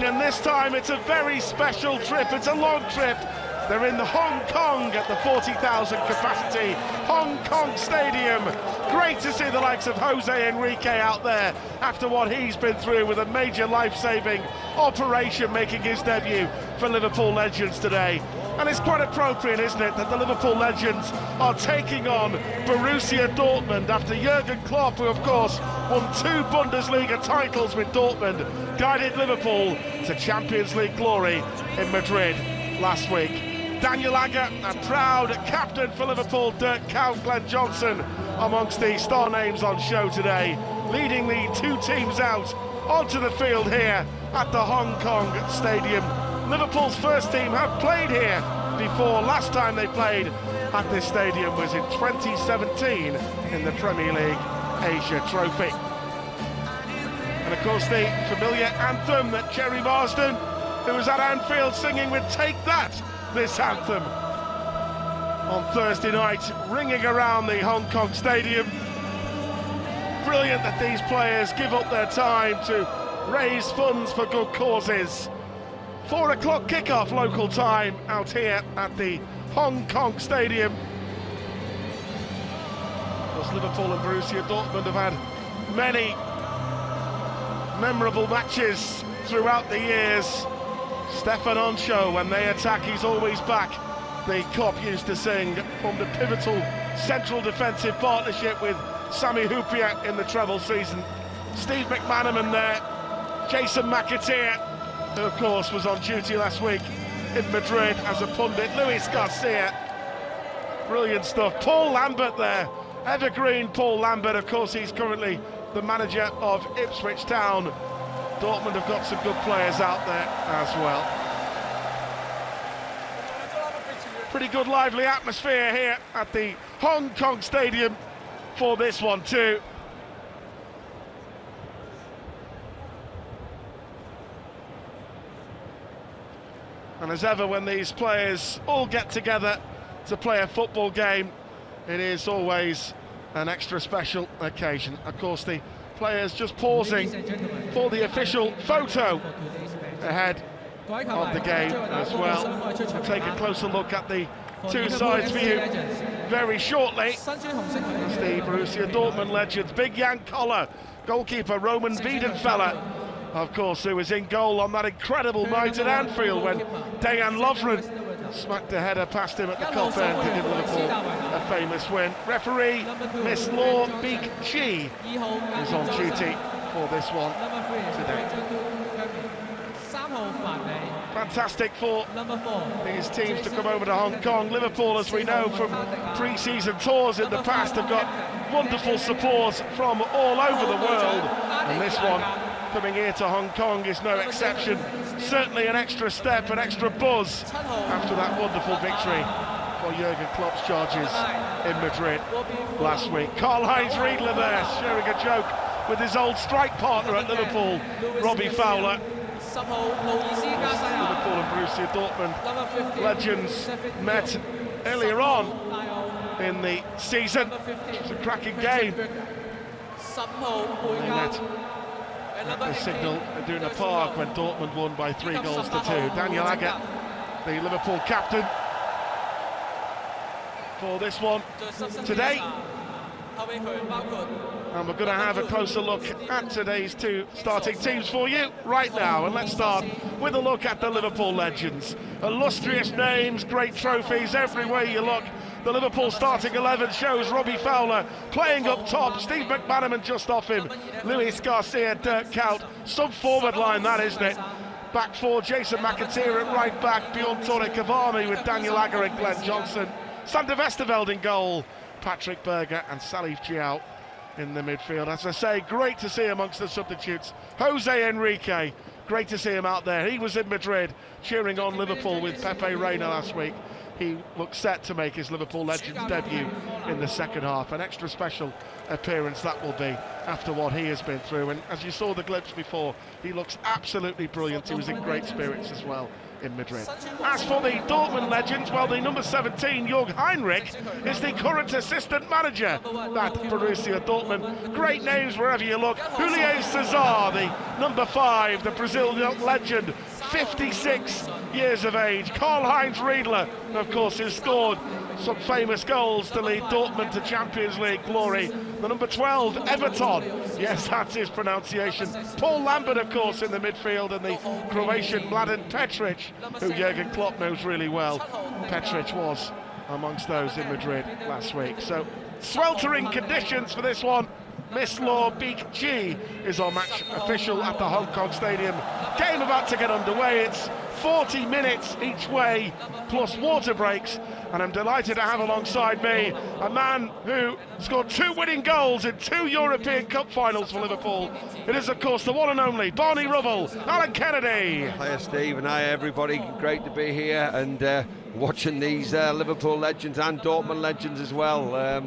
been, and this time it's a very special trip. It's a long trip. They're in the Hong Kong at the 40,000 capacity Hong Kong Stadium. Great to see the likes of Jose Enrique out there after what he's been through with a major life-saving operation, making his debut for Liverpool Legends today. And it's quite appropriate, isn't it, that the Liverpool Legends are taking on Borussia Dortmund after Jurgen Klopp, who of course won 2 Bundesliga titles with Dortmund, guided Liverpool to Champions League glory in Madrid last week. Daniel Agger, a proud captain for Liverpool, Dirk Kuyt, Glenn Johnson amongst the star names on show today, leading the 2 teams out onto the field here at the Hong Kong Stadium. Liverpool's first team have played here before. Last time they played at this stadium was in 2017 in the Premier League Asia Trophy. And of course the familiar anthem that Jerry Marsden, who was at Anfield singing with Take That, this anthem on Thursday night, ringing around the Hong Kong Stadium. Brilliant that these players give up their time to raise funds for good causes. 4 o'clock kickoff local time out here at the Hong Kong Stadium. Of course, Liverpool and Borussia Dortmund have had many memorable matches throughout the years. Stefan Onsho, when they attack, he's always back. The Kop used to sing, formed a pivotal central defensive partnership with Sami Hyypiä in the treble season. Steve McManaman there, Jason McAteer, who of course was on duty last week in Madrid as a pundit, Luis Garcia. Brilliant stuff. Paul Lambert there, evergreen Paul Lambert, of course he's currently the manager of Ipswich Town. Dortmund have got some good players out there as well. Pretty good lively atmosphere here at the Hong Kong Stadium for this one too. And as ever, when these players all get together to play a football game, it is always an extra special occasion. Of course, the players just pausing for the official photo ahead of the game as well. We'll take a closer look at the 2 sides for you very shortly. As the Borussia Dortmund Legends, Big Jan Koller, goalkeeper Roman Wiedenfeller, of course, who was in goal on that incredible night at Anfield when Dejan Lovren smacked a header past him at the Kop end to give Liverpool a famous win. Referee Miss Law Beek Chi is on duty for this one today. Fantastic for these teams to come over to Hong Kong. Liverpool, as we know from pre-season tours in the past, have got wonderful support from all over the world, and this one coming here to Hong Kong is no exception. Certainly an extra step, an extra buzz after that wonderful victory for Jurgen Klopp's charges in Madrid last week. Karl-Heinz Riedler there, sharing a joke with his old strike partner at Liverpool, Robbie Fowler. Liverpool and Borussia Dortmund Legends met earlier on in the season. It was a cracking game. They met at the Signal Iduna Park when Dortmund won by 3 goals to 2. Daniel Agger, the Liverpool captain, for this one today. And we're going to have a closer look at today's 2 starting teams for you right now. And let's start with a look at the Liverpool Legends. Illustrious names, great trophies everywhere you look. The Liverpool starting 11 shows Robbie Fowler playing up top, Steve McManaman just off him, Luis Garcia, Dirk Kuyt. Some forward line that, isn't it? Back 4, Jason McAteer at right back, Bjorn Tore Cavani with Daniel Agger and Glenn Johnson. Sander Westerveld in goal, Patrick Berger and Salif Diao in the midfield. As I say, great to see amongst the substitutes Jose Enrique, great to see him out there. He was in Madrid cheering on Liverpool with Pepe Reina last week. he looks set to make his Liverpool Legends debut in the second half. An extra special appearance that will be after what he has been through. And as you saw the glimpse before, he looks absolutely brilliant. He was in great spirits as well in Madrid. As for the Dortmund Legends, well, the number 17, Jörg Heinrich, is the current assistant manager at Borussia Dortmund. Great names wherever you look. Julio Cesar, the number 5, the Brazilian legend, 56 years of age. Karl-Heinz Riedler, of course, has scored some famous goals to lead Dortmund to Champions League glory. The number 12, Everton, yes, that's his pronunciation. Paul Lambert, of course, in the midfield, and the Croatian Mladen Petric, who Jurgen Klopp knows really well. Petric was amongst those in Madrid last week. So, sweltering conditions for this one. Miss Law Beak G is our match official at the Hong Kong Stadium. Game about to get underway. It's 40 minutes each way, plus water breaks, and I'm delighted to have alongside me a man who scored 2 winning goals in 2 European Cup finals for Liverpool. It is, of course, the one and only Barney Rubble, Alan Kennedy. Hiya, Steve, and hi, everybody. Great to be here and watching these Liverpool Legends and Dortmund Legends as well.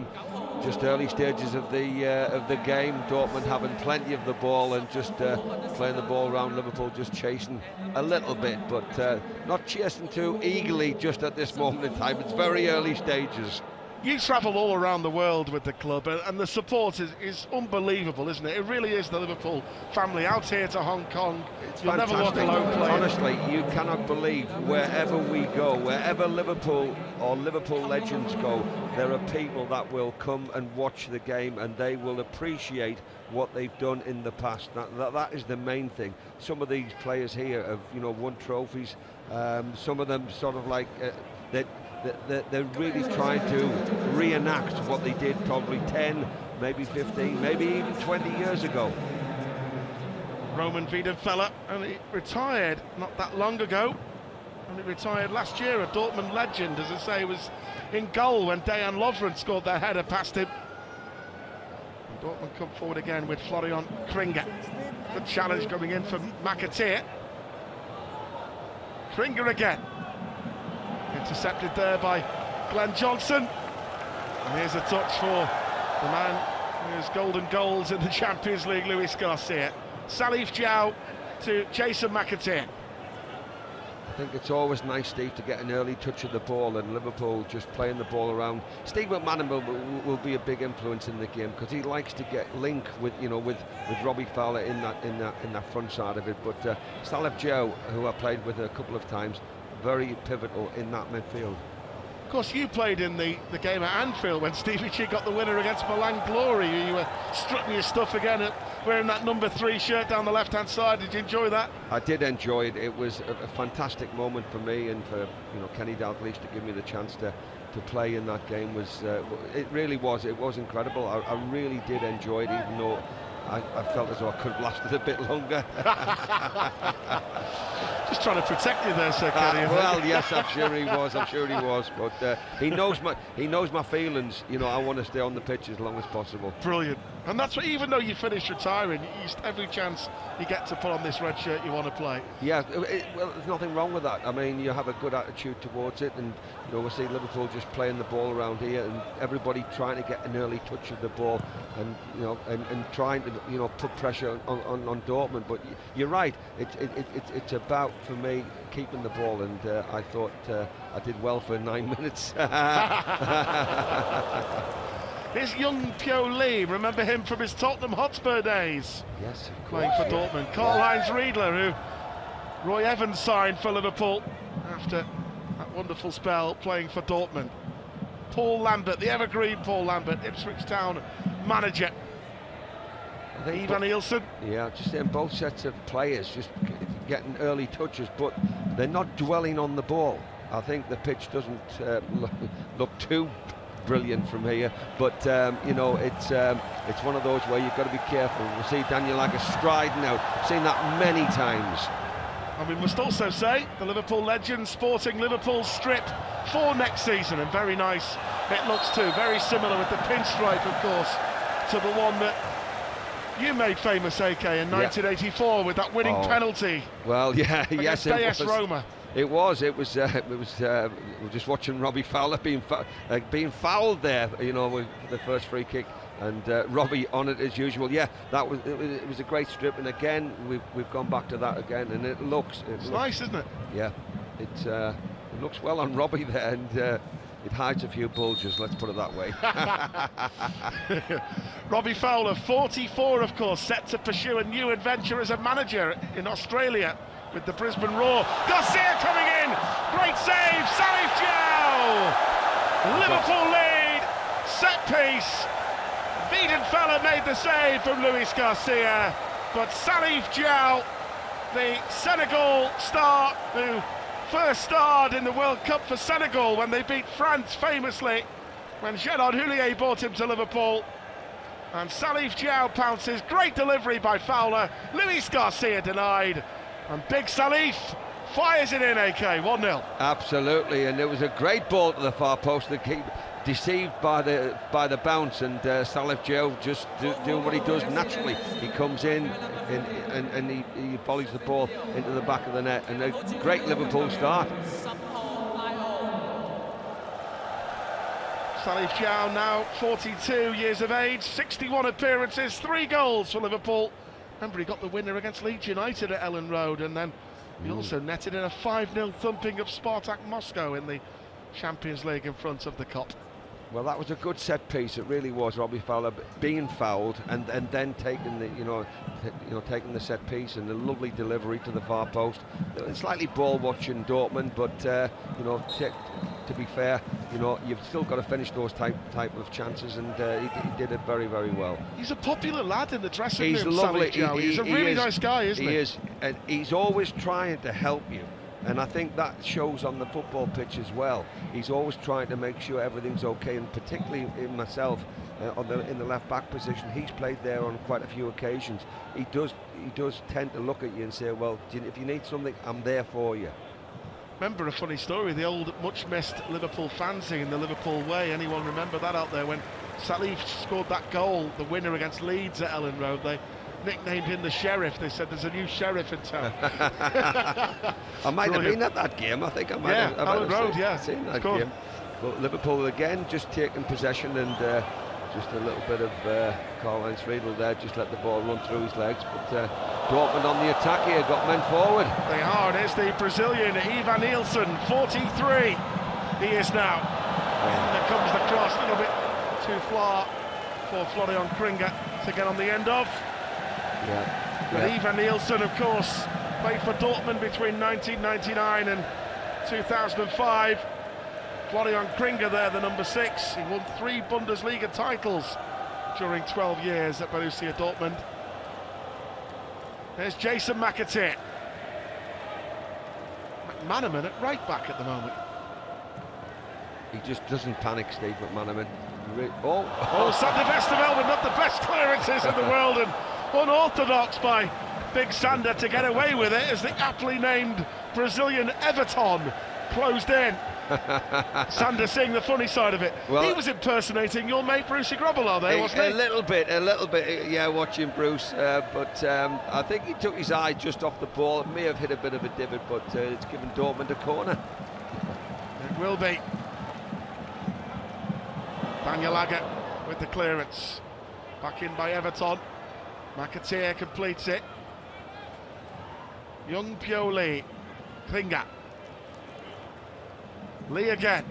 Just early stages of the game, Dortmund having plenty of the ball and just playing the ball around, Liverpool just chasing a little bit, but not chasing too eagerly just at this moment in time. It's very early stages. You travel all around the world with the club, and the support is unbelievable, isn't it? It really is the Liverpool family out here to Hong Kong. You'll never walk alone playing. Honestly, you cannot believe wherever we go, wherever Liverpool or Liverpool Legends go, there are people that will come and watch the game, and they will appreciate what they've done in the past. That is the main thing. Some of these players here have, won trophies. Some of them sort of like they're really trying to reenact what they did probably 10, maybe 15, maybe even 20 years ago. Roman Wiedenfeller, and he retired not that long ago, and he retired last year, a Dortmund legend, as I say, was in goal when Dejan Lovren scored their header past him. And Dortmund come forward again with Florian Kringer. Good challenge coming in from McAteer. Kringer again. Intercepted there by Glenn Johnson. And here's a touch for the man who has golden goals in the Champions League, Luis Garcia. Salif Diao to Jason McAteer. I think it's always nice, Steve, to get an early touch of the ball, and Liverpool just playing the ball around. Steve McManaman will be a big influence in the game because he likes to get link with with Robbie Fowler in that front side of it. But Salif Diao, who I played with a couple of times, very pivotal in that midfield. Of course, you played in the game at Anfield when Stevie G got the winner against Milan Glory. You were strutting your stuff again wearing that number 3 shirt down the left-hand side. Did you enjoy that? I did enjoy it. It was a fantastic moment for me and for Kenny Dalglish to give me the chance to play in that game. It really was. It was incredible. I really did enjoy it, even though I felt as though I could have lasted a bit longer. Just trying to protect you there, Sir Kenny. Well, yes, I'm sure he was. I'm sure he was. But he knows my feelings. I want to stay on the pitch as long as possible. Brilliant. And that's what, even though you finished retiring, every chance you get to put on this red shirt, you want to play. Yeah, well, there's nothing wrong with that. I mean, you have a good attitude towards it, and we see Liverpool just playing the ball around here, and everybody trying to get an early touch of the ball, and and trying to put pressure on Dortmund. But you're right. It's about, for me, keeping the ball, and I thought I did well for 9 minutes. Here's young Pio Lee, remember him from his Tottenham Hotspur days? Yes, of course. Playing for Dortmund. Karl-Heinz Riedler, who Roy Evans signed for Liverpool after that wonderful spell playing for Dortmund. Paul Lambert, the evergreen Paul Lambert, Ipswich Town manager. Ivan Nielsen. Yeah, just saying, both sets of players just getting early touches, but they're not dwelling on the ball. I think the pitch doesn't look too brilliant from here, but it's one of those where you've got to be careful. We see Daniel Agger striding out. I've seen that many times. And we must also say the Liverpool Legends sporting Liverpool strip for next season, and very nice it looks too. Very similar with the pinstripe, of course, to the one that you made famous, AK, in 1984 with that winning penalty. Well, yeah, yes, it was. Roma. It was. We were just watching Robbie Fowler being fouled there, you know, with the first free kick, and Robbie on it as usual. Yeah, it was a great strip, and again we've gone back to that again, and it looks nice, isn't it? Yeah, it looks well on Robbie there, and it hides a few bulges. Let's put it that way. Robbie Fowler, 44, of course, set to pursue a new adventure as a manager in Australia with the Brisbane Roar. Garcia coming in, great save, Salif Diao! Liverpool lead, set piece. Wiedenfeller made the save from Luis Garcia, but Salif Diao, the Senegal star who first starred in the World Cup for Senegal when they beat France famously when Gerard Houllier brought him to Liverpool. And Salif Diao pounces, great delivery by Fowler, Luis Garcia denied, and Big Salif fires it in, AK, 1-0. Absolutely, and it was a great ball to the far post. The keeper deceived by the bounce, and Salif Diao just doing what he does naturally. He comes in and he volleys the ball into the back of the net, and a great Liverpool start. Salif Diao now 42 years of age, 61 appearances, 3 goals for Liverpool. Remember, he got the winner against Leeds United at Ellen Road, and then he also netted in a 5-0 thumping of Spartak Moscow in the Champions League in front of the Kop. Well, that was a good set piece. It really was. Robbie Fowler being fouled and then taking the taking the set piece, and a lovely delivery to the far post. Slightly ball watching Dortmund, but to be fair, you've still got to finish those type of chances, and he did it very, very well. He's a popular lad in the dressing room. He's lovely. He's a really nice guy, isn't he? He is, and he's always trying to help you. And I think that shows on the football pitch as well. He's always trying to make sure everything's okay, and particularly in myself in the left back position. He's played there on quite a few occasions. He does tend to look at you and say, well, if you need something, I'm there for you. Remember a funny story, the old much missed Liverpool fanzine in the Liverpool way. Anyone remember that out there? When Salif scored that goal, the winner against Leeds at Ellen Road, they nicknamed him the Sheriff. They said there's a new sheriff in town. I might have been at that game. I think I might have. Ellen Road, seen that game. But Liverpool again just taking possession, and just a little bit of Karl-Heinz Riedel there, just let the ball run through his legs. But Dortmund on the attack here, got men forward. They are. It is the Brazilian Ivan Nielsen, 43 he is now. And there comes the cross, a little bit too far for Florian Kringa to get on the end of. But Ivan Nielsen, of course, played for Dortmund between 1999 and 2005. Florian Kringa there, the number 6. He won 3 Bundesliga titles during 12 years at Borussia Dortmund. There's Jason McAteer. McManaman at right back at the moment. He just doesn't panic, Steve McManaman. Sander Westerveld with not the best clearances in the world, and unorthodox by Big Sander to get away with it as the aptly named Brazilian Everton closed in. Sander seeing the funny side of it. Well, he was impersonating your mate Brucey Grobbelaar there, wasn't he? A little bit, yeah, watching Bruce, but I think he took his eye just off the ball. It may have hit a bit of a divot, but it's given Dortmund a corner. It will be. Daniel Agger with the clearance. Back in by Everton. McAteer completes it. Young Pyo Lee. Kringa. Lee again.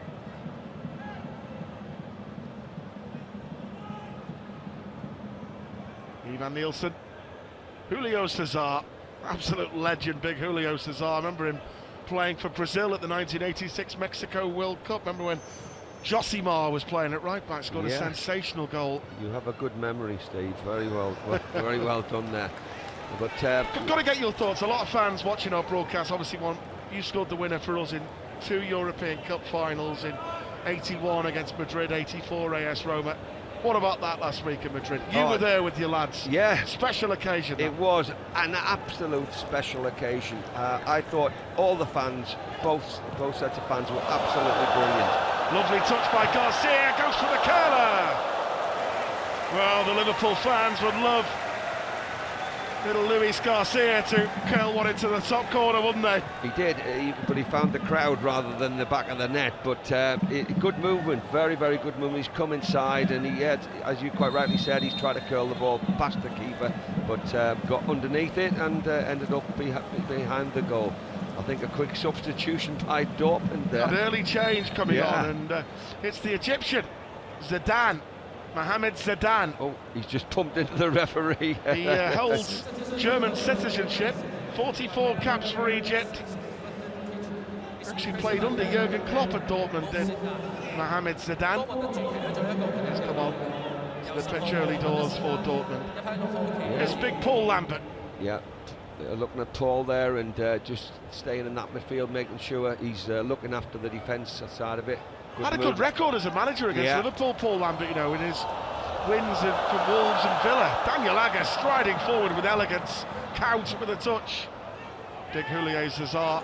Ivan Nielsen. Julio Cesar. Absolute legend, big Julio Cesar. I remember him playing for Brazil at the 1986 Mexico World Cup. Remember when Josimar was playing at right back, scored a sensational goal. You have a good memory, Steve. Very well, very well done there. But got to get your thoughts. A lot of fans watching our broadcast obviously want you scored the winner for us in 2 European Cup finals, in 81 against Madrid, 84 AS Roma. What about that last week in Madrid? You were there with your lads. Yeah. Special occasion. It was an absolute special occasion. I thought all the fans, both sets of fans, were absolutely brilliant. Lovely touch by Garcia, goes for the curler. Well, the Liverpool fans would love Little Luis Garcia to curl one into the top corner, wouldn't they? He did, but he found the crowd rather than the back of the net. But good movement, very, very good movement. He's come inside and he had, as you quite rightly said, he's tried to curl the ball past the keeper, but got underneath it and ended up behind the goal. I think a quick substitution by Dortmund there. An early change coming on, and it's the Egyptian, Zidane. Mohamed Zidane. Oh, he's just pumped into the referee. He holds German citizenship, 44 caps for Egypt. Actually played under Jurgen Klopp at Dortmund, did Mohamed Zidane. He's come on to the pitch early doors for Dortmund. There's big Paul Lambert. Yeah, looking at Paul there and just staying in that midfield, making sure he's looking after the defence side of it. Had a good record as a manager against Liverpool, Paul Lambert, you know, in his wins from Wolves and Villa. Daniel Agger striding forward with elegance, Kaut with a touch. Big Julio Cesar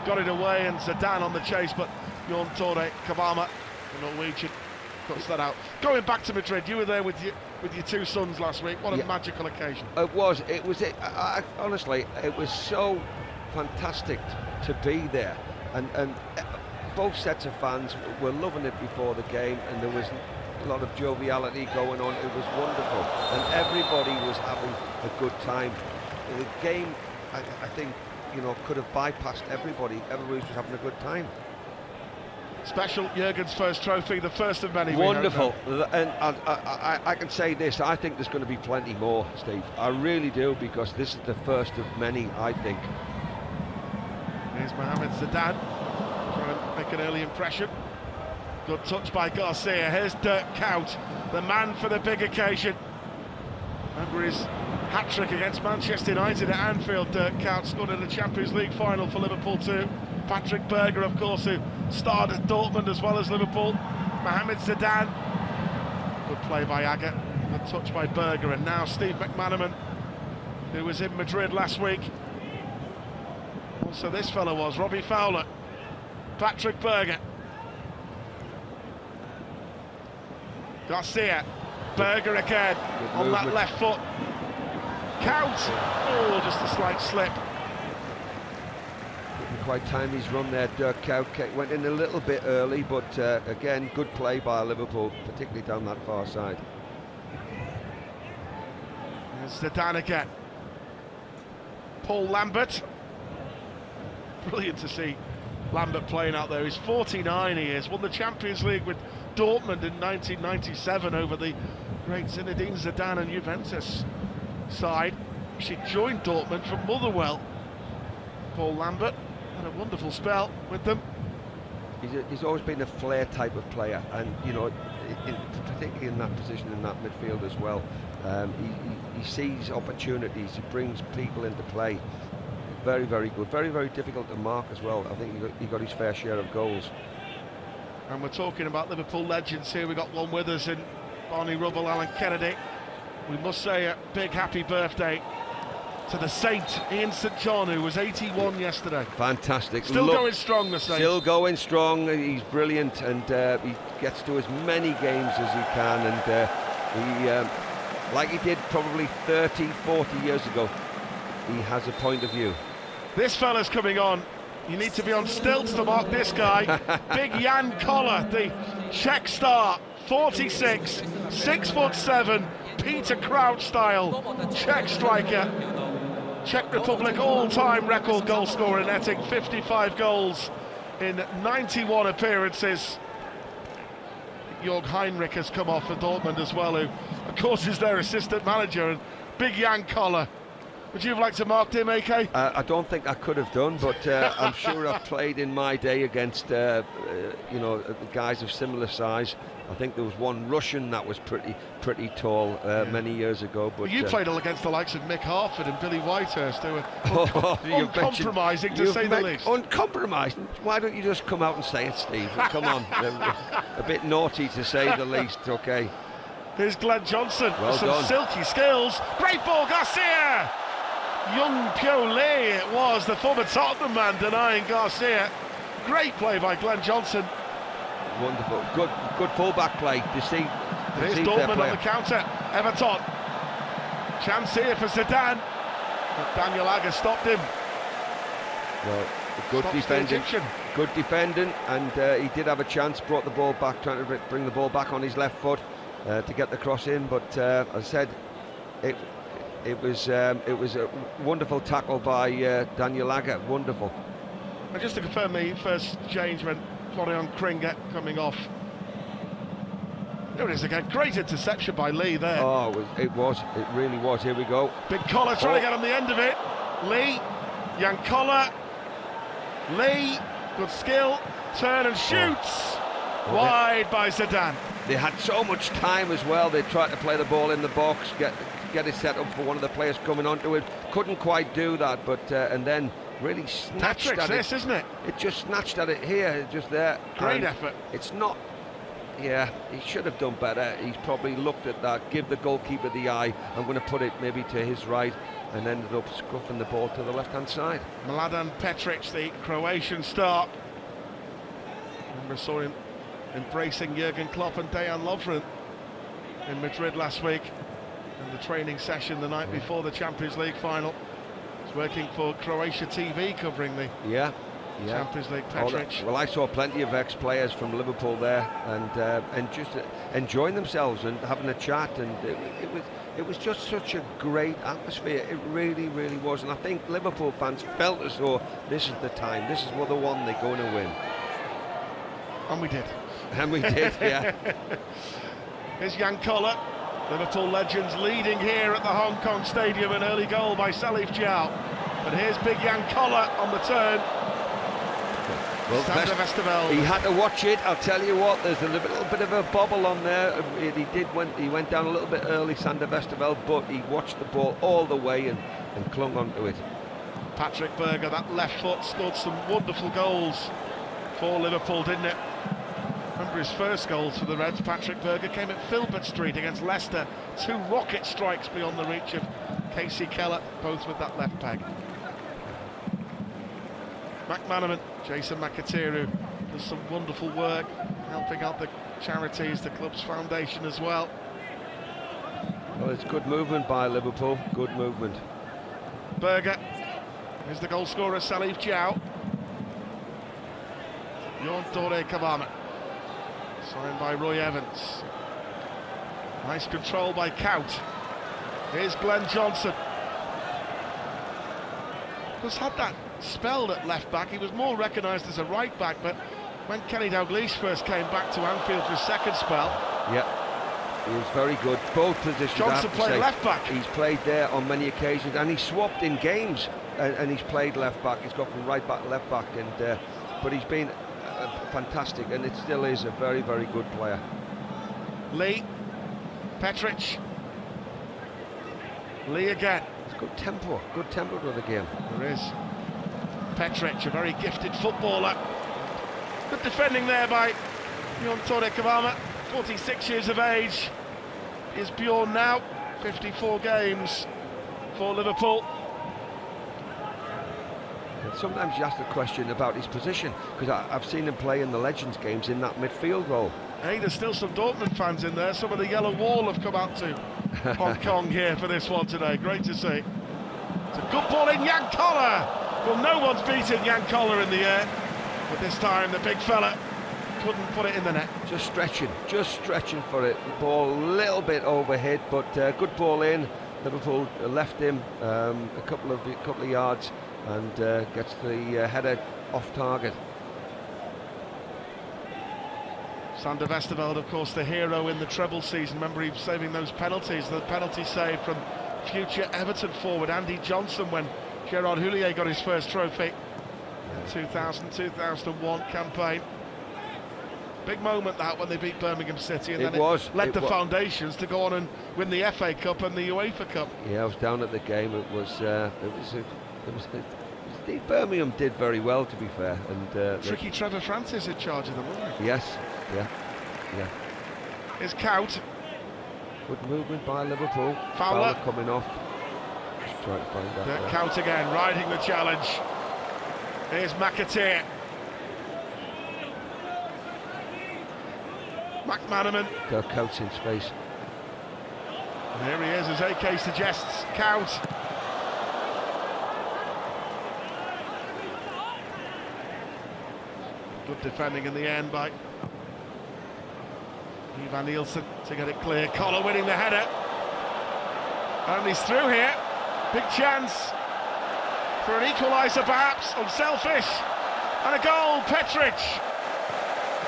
got it away, and Zidane on the chase, but Jon Tore Kabama, the Norwegian, cuts that out. Going back to Madrid, you were there with your two sons last week. What a magical occasion. It was. Honestly, it was so fantastic to be there, and both sets of fans were loving it before the game, and there was a lot of joviality going on. It was wonderful, and everybody was having a good time. The game, I think, you know, could have bypassed everybody. Everybody was having a good time. Special Jurgen's first trophy, the first of many. Wonderful, and I can say this, I think there's going to be plenty more, Steve. I really do, because this is the first of many, I think. Here's Mohamed Zidane, trying to make an early impression. Good touch by Garcia. Here's Dirk Kuyt, the man for the big occasion. Remember his hat-trick against Manchester United at Anfield. Dirk Kuyt scored in the Champions League final for Liverpool too. Patrick Berger, of course, who starred at Dortmund as well as Liverpool. Mohamed Zidane. Good play by Agger. Good touch by Berger. And now Steve McManaman, who was in Madrid last week. Also this fellow was Robbie Fowler. Patrick Berger. Garcia. Berger again on that left foot. Count. Oh, just a slight slip. Didn't quite time his run there. Dirk Kuyt went in a little bit early, but again, good play by Liverpool, particularly down that far side. There's Zidane again. Paul Lambert. Brilliant to see Lambert playing out there. He's 49, he is. Won the Champions League with Dortmund in 1997 over the great Zinedine Zidane and Juventus side. She joined Dortmund from Motherwell. Paul Lambert had a wonderful spell with them. He's always been a flair type of player, and you know, particularly in that position in that midfield as well. He sees opportunities, he brings people into play. Very, very good. Very, very difficult to mark as well. I think he got his fair share of goals. And we're talking about Liverpool legends here. We've got one with us in Barney Rubble, Alan Kennedy. We must say a big happy birthday to the Saint, Ian St John, who was 81 yesterday. Fantastic. Still going strong, the Saint. Still going strong. He's brilliant, and he gets to as many games as he can, and he, like he did probably 30, 40 years ago, he has a point of view. This fella's coming on. You need to be on stilts to mark this guy. Big Jan Koller, the Czech star, 46, 6'7", Peter Crouch style, Czech striker. Czech Republic all-time record goal scorer, netting 55 goals in 91 appearances. Jörg Heinrich has come off for Dortmund as well, who of course is their assistant manager, and big Jan Koller. Would you have liked to mark him, AK? I don't think I could have done, but I'm sure I've played in my day against, you know, guys of similar size. I think there was one Russian that was pretty tall many years ago. But you played all against the likes of Mick Harford and Billy Whitehurst, who were uncompromising, to say the least. Uncompromising? Why don't you just come out and say it, Steve? Come on. A bit naughty, to say the least, okay. Here's Glenn Johnson with some done. silky skills. Great ball, Garcia! Young Pio Lee it was, the former Tottenham man, denying Garcia. Great play by Glenn Johnson. Wonderful. Good full-back play. Here's Dortmund on the counter. Everton. Chance here for Zidane. But Daniel Agger stopped him. Well, good defending, and he did have a chance, brought the ball back, trying to bring the ball back on his left foot to get the cross in, but as I said, it was a wonderful tackle by Daniel Agger, wonderful. And just to confirm, the first change when Florian Kringet coming off. There it is again, great interception by Lee there. Oh, it really was. Here we go. Big collar trying to get on the end of it. Lee, young collar. Lee, good skill, turn and shoots. Wide by Zidane. They had so much time as well. They tried to play the ball in the box, get it set up for one of the players coming onto it. Couldn't quite do that, but and then really snatched at it. Isn't it? It just snatched at it here, just there. Great effort. It's not. Yeah, he should have done better. He's probably looked at that, give the goalkeeper the eye. I'm going to put it maybe to his right, and ended up scuffing the ball to the left-hand side. Mladen Petric, the Croatian star. I saw him embracing Jurgen Klopp and Dejan Lovren in Madrid last week, in the training session the night before the Champions League final. He's working for Croatia TV, covering the Champions League. Petric. Well, I saw plenty of ex-players from Liverpool there, and just enjoying themselves and having a chat, and it was just such a great atmosphere. It really, really was, and I think Liverpool fans felt as though this is the time, this is what the one they're going to win. And we did. And we did, yeah. Here's Jan Koller, Liverpool Legends leading here at the Hong Kong Stadium, an early goal by Salif Diao. But here's big Jan Koller on the turn. Well, he had to watch it. I'll tell you what, there's a little bit of a bobble on there. He went down a little bit early, Sander Westerveld, but he watched the ball all the way and clung onto it. Patrick Berger, that left foot, scored some wonderful goals for Liverpool, didn't it? Remember his first goals for the Reds, Patrick Berger, came at Filbert Street against Leicester. 2 rocket strikes beyond the reach of Casey Keller, both with that left peg. McManaman, Jason McAteer, does some wonderful work helping out the charities, the club's foundation as well. Well, it's good movement by Liverpool, good movement. Berger, here's the goal scorer, Salif Diao. Jon Tore Kavama, signed by Roy Evans. Nice control by Kaut. Here's Glenn Johnson. Just had that spelled at left back. He was more recognised as a right back, but when Kenny Dalglish first came back to Anfield for his second spell, he was very good. Both positions. Johnson played left back. He's played there on many occasions, and he swapped in games, and he's played left back. He's got from right back to left back, and but he's been fantastic, and it still is a very, very good player. Lee, Petric, Lee again. It's good tempo to the game. There is. Petric, a very gifted footballer. Good defending there by Jon Tore Kavama, 46 years of age is Bjorn now, 54 games for Liverpool. And sometimes you ask the question about his position, because I've seen him play in the Legends games in that midfield role. Hey, there's still some Dortmund fans in there. Some of the yellow wall have come out to Hong Kong here for this one today. Great to see. It's a good ball in, Jan Koller. Well, no one's beaten Jan Koller in the air, but this time the big fella couldn't put it in the net. Just stretching for it. The ball a little bit overhit, but good ball in. Liverpool left him a couple of yards, and gets the header off target. Sander Westerveld, of course, the hero in the treble season. Remember, he was saving those penalties. The penalty save from future Everton forward Andy Johnson when Gerard Houllier got his first trophy. 2000-2001 campaign. Big moment that when they beat Birmingham City, and then it led the foundations to go on and win the FA Cup and the UEFA Cup. Yeah, I was down at the game. Birmingham did very well, to be fair. And tricky Trevor Francis in charge of them, wasn't he? Yes, yeah. Here's Kaut. Good movement by Liverpool. Fowler coming off. Just trying to find that. Kaut again, riding the challenge. Here's McAteer. McManaman. Cout's in space. And here he is, as AK suggests. Kaut. Good defending in the end by Ivan Nielsen to get it clear. Collar winning the header. And he's through here. Big chance for an equaliser perhaps, unselfish. And a goal, Petric.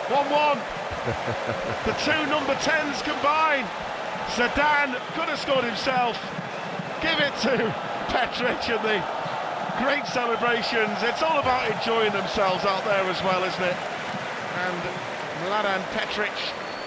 1-1. The two number 10s combine. Zidane could have scored himself. Give it to Petric and the great celebrations. It's all about enjoying themselves out there as well, isn't it? And Mladen Petric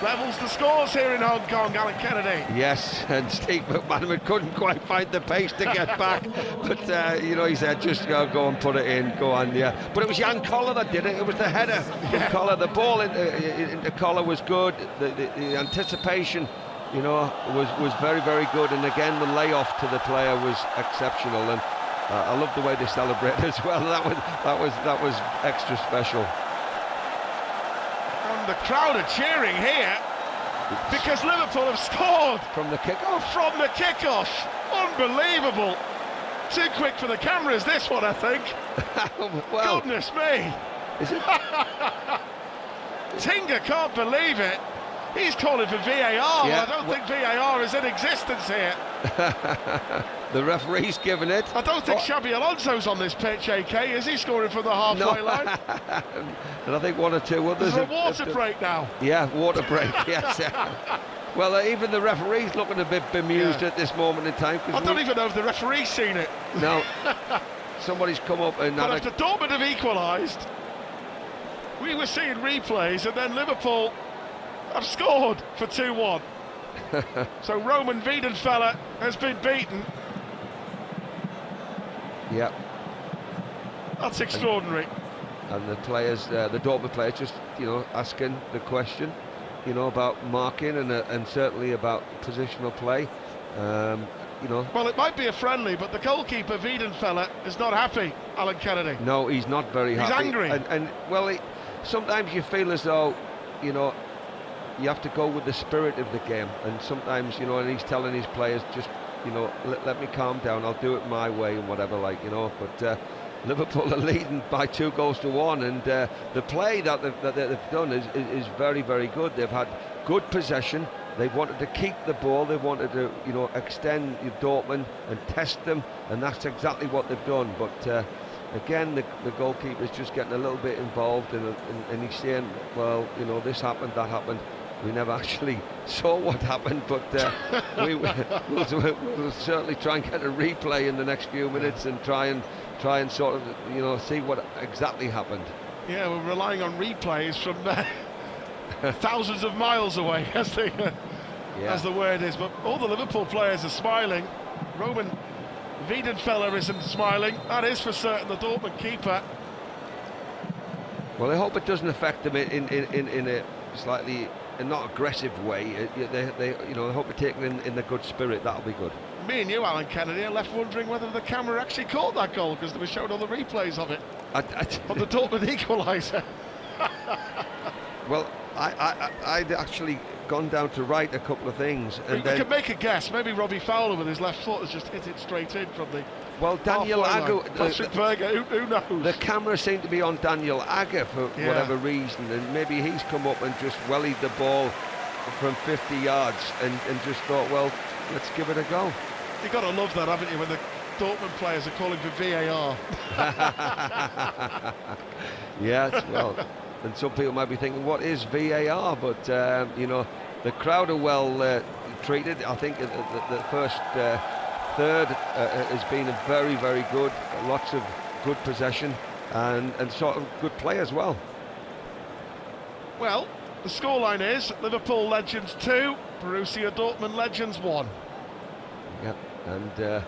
levels the scores here in Hong Kong, Alan Kennedy. Yes, and Steve McManaman couldn't quite find the pace to get back, but you know, he said just go and put it in, go on, yeah. But it was Jan Collar that did it. It was the header from Collar. The ball into Collar was good. The anticipation, you know, was very, very good, and again the layoff to the player was exceptional, and I love the way they celebrated as well. That was extra special. And the crowd are cheering here because Liverpool have scored from the kickoff. From the kickoff, unbelievable. Too quick for the cameras, this one, I think. Well, goodness me. Is it? Tinga can't believe it. He's calling for VAR. Yeah, I don't think VAR is in existence here. The referee's given it. I don't think Xabi Alonso's on this pitch, AK. Is he scoring from the halfway line? And I think one or two others. There's a water break now. Yeah, water break, yes. Well, even the referee's looking a bit bemused at this moment in time. I don't even know if the referee's seen it. No. Somebody's come up and... But after Dortmund have equalised, we were seeing replays, and then Liverpool have scored for 2-1. So Roman Wiedenfeller has been beaten. Yep. That's extraordinary. And the players, the Dortmund players, just, you know, asking the question, you know, about marking and certainly about positional play. You know. Well, it might be a friendly, but the goalkeeper Wiedenfeller is not happy, Alan Kennedy. No, he's not very happy. He's angry. And well, sometimes you feel as though, you know, you have to go with the spirit of the game, and sometimes, you know, and he's telling his players, just, you know, let me calm down, I'll do it my way and whatever, like, you know. But Liverpool are leading by 2-1, and the play that they've done is very, very good. They've had good possession. They've wanted to keep the ball. They wanted to, you know, extend Dortmund and test them, and that's exactly what they've done. But again, the goalkeeper's just getting a little bit involved, and he's saying, well, you know, this happened, that happened. We never actually saw what happened, but we'll certainly try and get a replay in the next few minutes and try and sort of, you know, see what exactly happened. Yeah, we're relying on replays from thousands of miles away, as the word is. But all the Liverpool players are smiling. Roman Wiedenfeller isn't smiling. That is for certain the Dortmund keeper. Well, I hope it doesn't affect them in a slightly not aggressive way. They you know, I hope they're taken in the good spirit. That'll be good. Me and you, Alan Kennedy, are left wondering whether the camera actually caught that goal, because they were showing all the replays of it on the Dortmund equaliser. Well, I'd actually gone down to write a couple of things, and we could make a guess. Maybe Robbie Fowler with his left foot has just hit it straight in from the. Well, Daniel Agger, Patrick Berger, who knows? The camera seemed to be on Daniel Agger for whatever reason, and maybe he's come up and just wellied the ball from 50 yards and just thought, well, let's give it a go. You've got to love that, haven't you, when the Dortmund players are calling for VAR. Yes, well, and some people might be thinking, what is VAR? But, you know, the crowd are well treated. I think the first third has been a very, very good, lots of good possession and sort of good play as well. Well, the scoreline is Liverpool Legends 2, Borussia Dortmund Legends 1. Yep, and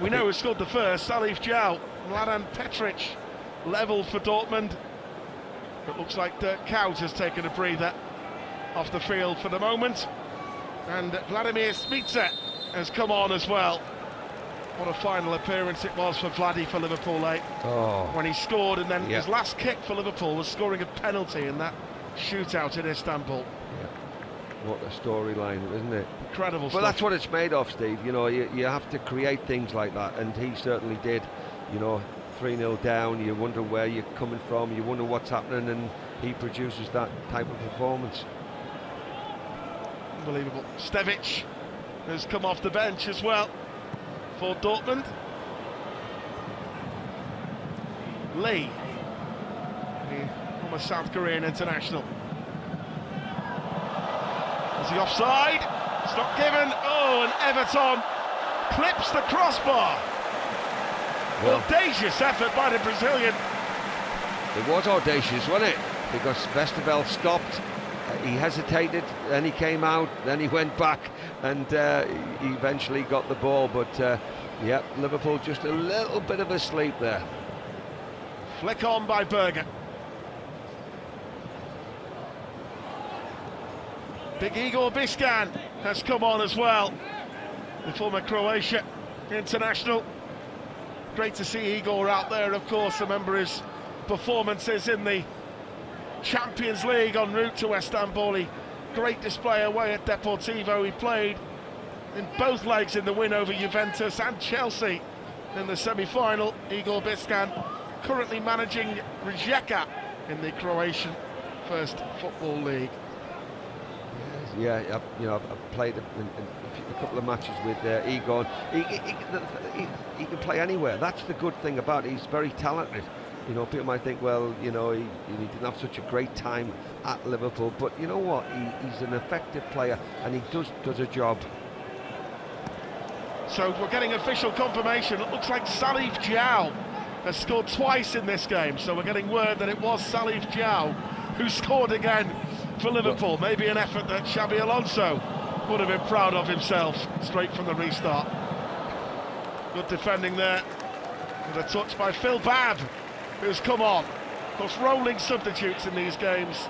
we know who scored the first. Salif Diao, Mladen Petric level for Dortmund. It looks like Dirk Kuyt has taken a breather off the field for the moment, and Vladimir Smicer has come on as well. What a final appearance it was for Vladdy for Liverpool, when he scored, and then his last kick for Liverpool was scoring a penalty in that shootout in Istanbul. What a storyline, isn't it? Incredible stuff. Well, that's what it's made of, Steve. You know, you have to create things like that, and he certainly did. You know, 3-0 down, you wonder where you're coming from, you wonder what's happening, and he produces that type of performance. Unbelievable. Stevic has come off the bench as well for Dortmund. Lee, the former South Korean international. Is he offside? It's not given. Oh, and Everton clips the crossbar. Well, audacious effort by the Brazilian. It was audacious, wasn't it? Because Westerveld stopped, he hesitated, then he came out, then he went back, and he eventually got the ball. But yeah, Liverpool just a little bit of a sleep there. Flick on by Berger. Big Igor Biscan has come on as well, the former Croatia international. Great to see Igor out there, of course. Remember his performances in the Champions League en route to Istanbul. Great display away at Deportivo. He played in both legs in the win over Juventus and Chelsea in the semi-final. Igor Biscan currently managing Rijeka in the Croatian First Football League. Yeah, I've played a couple of matches with Igor. He can play anywhere. That's the good thing about it. He's very talented. You know, people might think, well, you know, he didn't have such a great time at Liverpool, but you know what? He's an effective player, and he does a job. So we're getting official confirmation. It looks like Salif Diao has scored twice in this game. So we're getting word that it was Salif Diao who scored again for Liverpool. Maybe an effort that Xabi Alonso would have been proud of himself straight from the restart. Good defending there, with a touch by Phil Babb, who's come on. Of course, rolling substitutes in these games,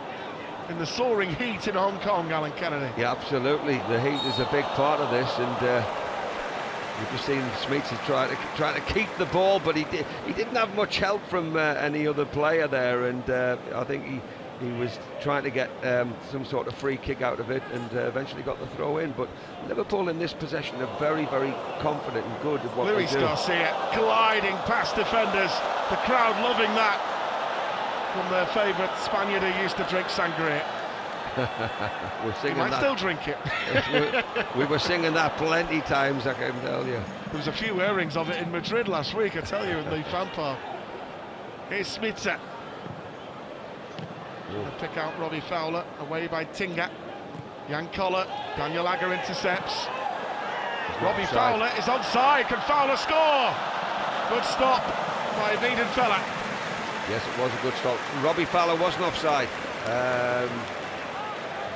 in the soaring heat in Hong Kong, Alan Kennedy. Yeah, absolutely. The heat is a big part of this, and we've just seen Smeets is trying to keep the ball, but he didn't have much help from any other player there, and I think he was trying to get some sort of free kick out of it, and eventually got the throw in. But Liverpool in this possession are very, very confident and good at what they do. Luis Garcia gliding past defenders, the crowd loving that from their favourite Spaniard who used to drink sangria. We're singing he might that. Still drink it. we were singing that plenty times, I can tell you. There was a few airings of it in Madrid last week, I tell you, in the fan park. Here's Smitsa. Pick out Robbie Fowler, away by Tinga. Jan Koller, Daniel Agger intercepts. Robbie Fowler is onside. Can Fowler score? Good stop by Wiedenfeller. Yes, it was a good stop. Robbie Fowler wasn't offside. I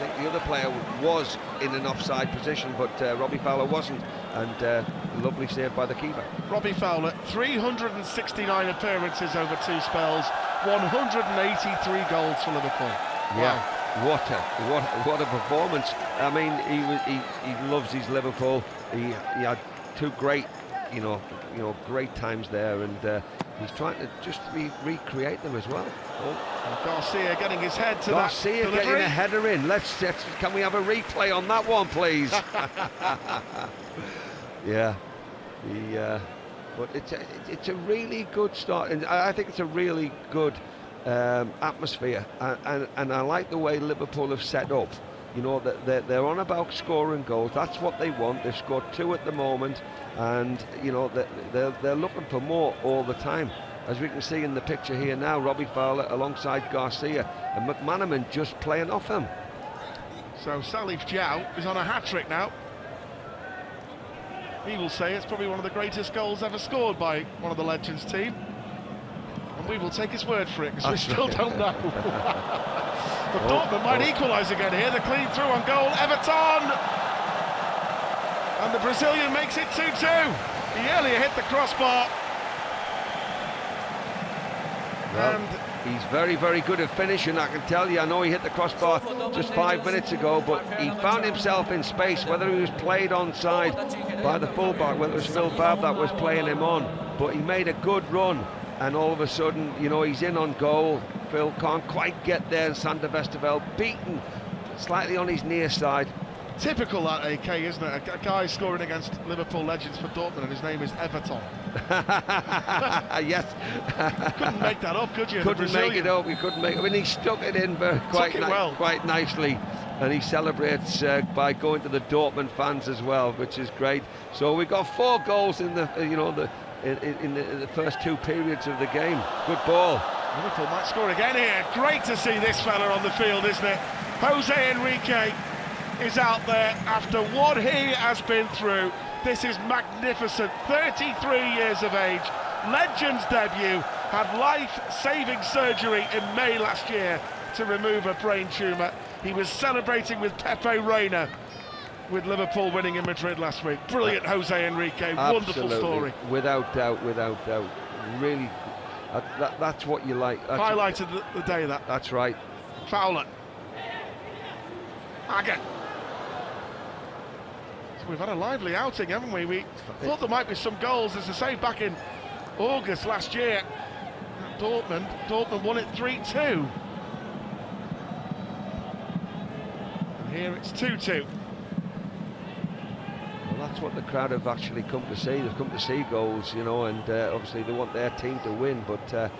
think the other player was in an offside position, but Robbie Fowler wasn't, and lovely save by the keeper. Robbie Fowler, 369 appearances over two spells, 183 goals for Liverpool. Yeah, wow. what a performance. I mean, he loves his Liverpool. He had two great, great times there, and he's trying to just recreate them as well. Oh. Garcia getting his head to Garcia that delivery. Getting a header in. Can we have a replay on that one, please? Yeah, but it's a really good start, and I think it's a really good atmosphere, and I like the way Liverpool have set up. You know, that they're on about scoring goals. That's what they want. They've scored 2 at the moment, and you know they're looking for more all the time. As we can see in the picture here now, Robbie Fowler alongside Garcia, and McManaman just playing off them. So Salif Diao is on a hat-trick now. He will say it's probably one of the greatest goals ever scored by one of the Legends team, and we will take his word for it because we still don't know. But Dortmund might equalise again here. The clean through on goal, Everton, and the Brazilian makes it 2-2. He earlier hit the crossbar. Well, and he's very, very good at finishing, I can tell you. I know he hit the crossbar just 5 minutes ago, but he found himself in space, whether he was played onside by the fullback, whether it was Phil Babb that was playing him on, but he made a good run, and all of a sudden, you know, he's in on goal. Phil can't quite get there, and Sander Westerveld beaten slightly on his near side. Typical that, AK, isn't it? A guy scoring against Liverpool Legends for Dortmund, and his name is Everton. Yes. Couldn't make that up, could you? Couldn't make it up. He couldn't make it. I mean, he stuck it in quite nicely, and he celebrates by going to the Dortmund fans as well, which is great. So we got 4 goals in the in the first 2 periods of the game. Good ball. Liverpool might score again here. Great to see this fella on the field, isn't it? Jose Enrique is out there after what he has been through. This is magnificent. 33 years of age, Legends debut, had life-saving surgery in May last year to remove a brain tumour. He was celebrating with Pepe Reina with Liverpool winning in Madrid last week. Brilliant Jose Enrique, wonderful story. Without doubt. Really, that's what you like. Highlight of the day, that. That's right. Fowler. Again. So we've had a lively outing, haven't we? We thought there might be some goals, as I say, back in August last year at Dortmund won it 3-2. And here it's 2-2. Well, that's what the crowd have actually come to see. They've come to see goals, and obviously they want their team to win, but the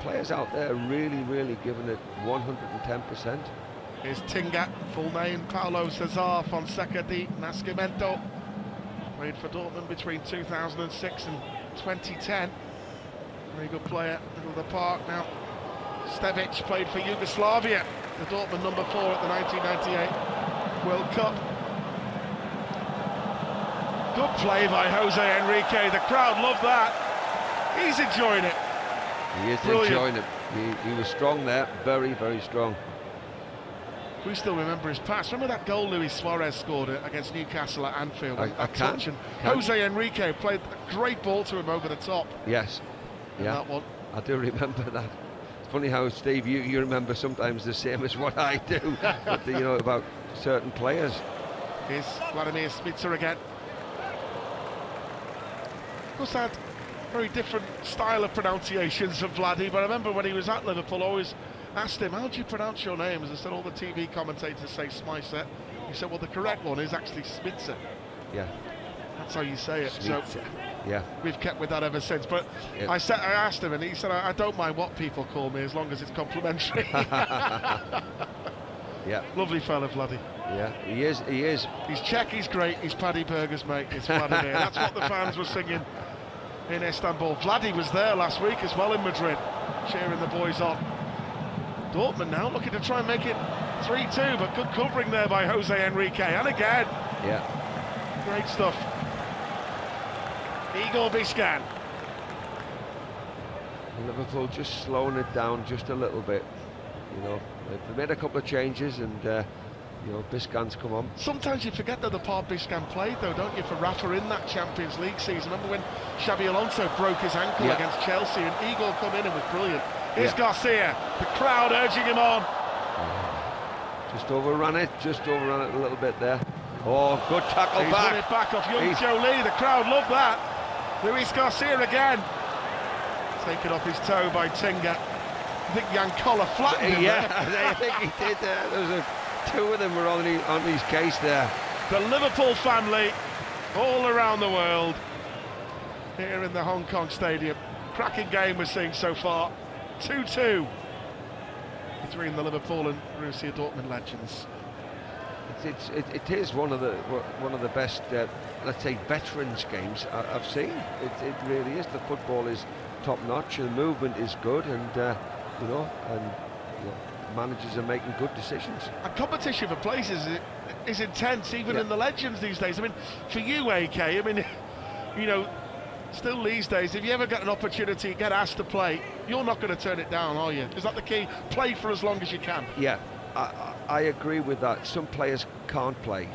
players out there are really giving it 110%. Here's Tinga, full name Paulo Cesar Fonseca di Nascimento. Played for Dortmund between 2006 and 2010. Very good player, middle of the park now. Stevic played for Yugoslavia, the Dortmund number 4 at the 1998 World Cup. Good play by Jose Enrique, the crowd love that. He's enjoying it. He is enjoying it. He was strong there, very strong. We still remember his pass. Remember that goal Luis Suarez scored against Newcastle at Anfield? I can. Jose Enrique played a great ball to him over the top. Yes. Yeah. That one. I do remember that. It's funny how, Steve, you remember sometimes the same as what I do, but, about certain players. Here's Vladimir Smicer again. Of course, I had very different style of pronunciations of Vladdy, but I remember when he was at Liverpool, I always asked him, how do you pronounce your name? As I said, all the TV commentators say Smicer. He said, well, the correct one is actually Smicer. Yeah. That's how you say it. Smicer. So yeah, we've kept with that ever since. But yeah. I asked him, and he said, I don't mind what people call me as long as it's complimentary. Yeah. Lovely fella, Vladdy. Yeah, he is. He's Czech, he's great, he's Paddy Berger's mate, it's Vladimir. That's what the fans were singing in Istanbul. Vladdy was there last week as well in Madrid, cheering the boys on. Dortmund now looking to try and make it 3-2, but good covering there by Jose Enrique, and again. Yeah. Great stuff. Igor Biscan. Liverpool just slowing it down just a little bit. They've made a couple of changes, and Biscan's come on. Sometimes you forget that the part Biscan played, though, don't you, for Rafa in that Champions League season. Remember when Xabi Alonso broke his ankle against Chelsea, and Igor come in and was brilliant. Here's Garcia, the crowd urging him on. Just overrun it a little bit there. Oh, good tackle He's back. won it back off young Joe Lee, the crowd love that. Luis Garcia again. Taken off his toe by Tinga. I think Jan Koller flattened him. I think he did. There was two of them were on his case there. The Liverpool family all around the world here in the Hong Kong Stadium. Cracking game we're seeing so far. 2-2 between the Liverpool and Borussia Dortmund Legends. It is one of the best, let's say, veterans games I've seen. It really is. The football is top notch. The movement is good, and managers are making good decisions. And competition for places is intense, even in the Legends these days. I mean, for you, AK, I mean, still these days, if you ever get an opportunity, get asked to play, you're not going to turn it down, are you? Is that the key? Play for as long as you can. Yeah, I agree with that. Some players can't play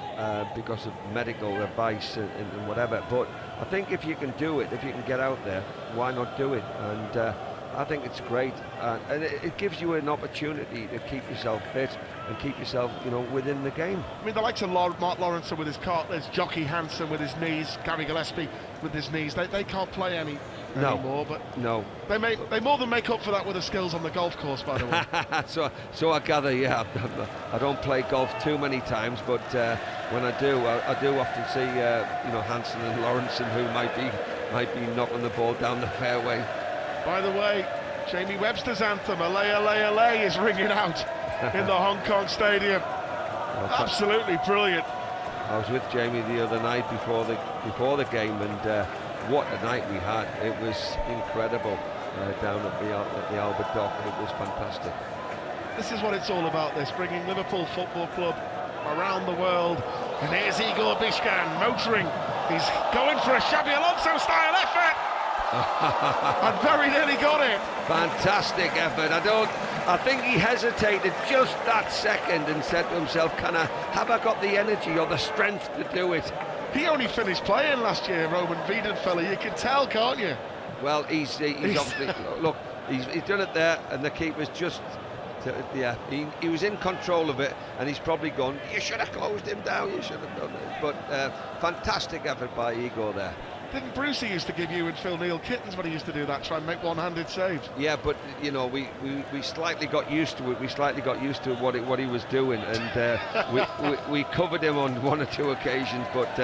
because of medical advice and whatever, but I think if you can do it, if you can get out there, why not do it? And I think it's great, and it gives you an opportunity to keep yourself fit and keep yourself, within the game. I mean, the likes of Mark Lawrence with his cartilage, Jockey Hansen with his knees, Gary Gillespie with his knees, they can't play anymore, but they more than make up for that with the skills on the golf course, by the way. so I gather, I don't play golf too many times, but when I do often see, Hansen and Lawrence, who might be might be knocking the ball down the fairway. By the way, Jamie Webster's anthem, Allay, Allay, Allay, is ringing out in the Hong Kong Stadium. Absolutely brilliant. I was with Jamie the other night before the game, and what a night we had. It was incredible down at the Albert Dock. It was fantastic. This is what it's all about, this, bringing Liverpool Football Club around the world. And here's Igor Bishkan motoring. He's going for a Xabi Alonso style effort. And very nearly got it. Fantastic effort. I think he hesitated just that second and said to himself, have I got the energy or the strength to do it? He only finished playing last year, Roman Wiedenfeller. You can tell, can't you? Well, he's obviously, look, he's done it there, and the keeper's just, yeah, he was in control of it, and he's probably gone, you should have closed him down, you should have done it. But fantastic effort by Igor there. Didn't Brucey used to give you and Phil Neal kittens when he used to do that, try and make one-handed saves? Yeah, but you know, we slightly got used to it. We slightly got used to what he was doing, and we covered him on one or two occasions. But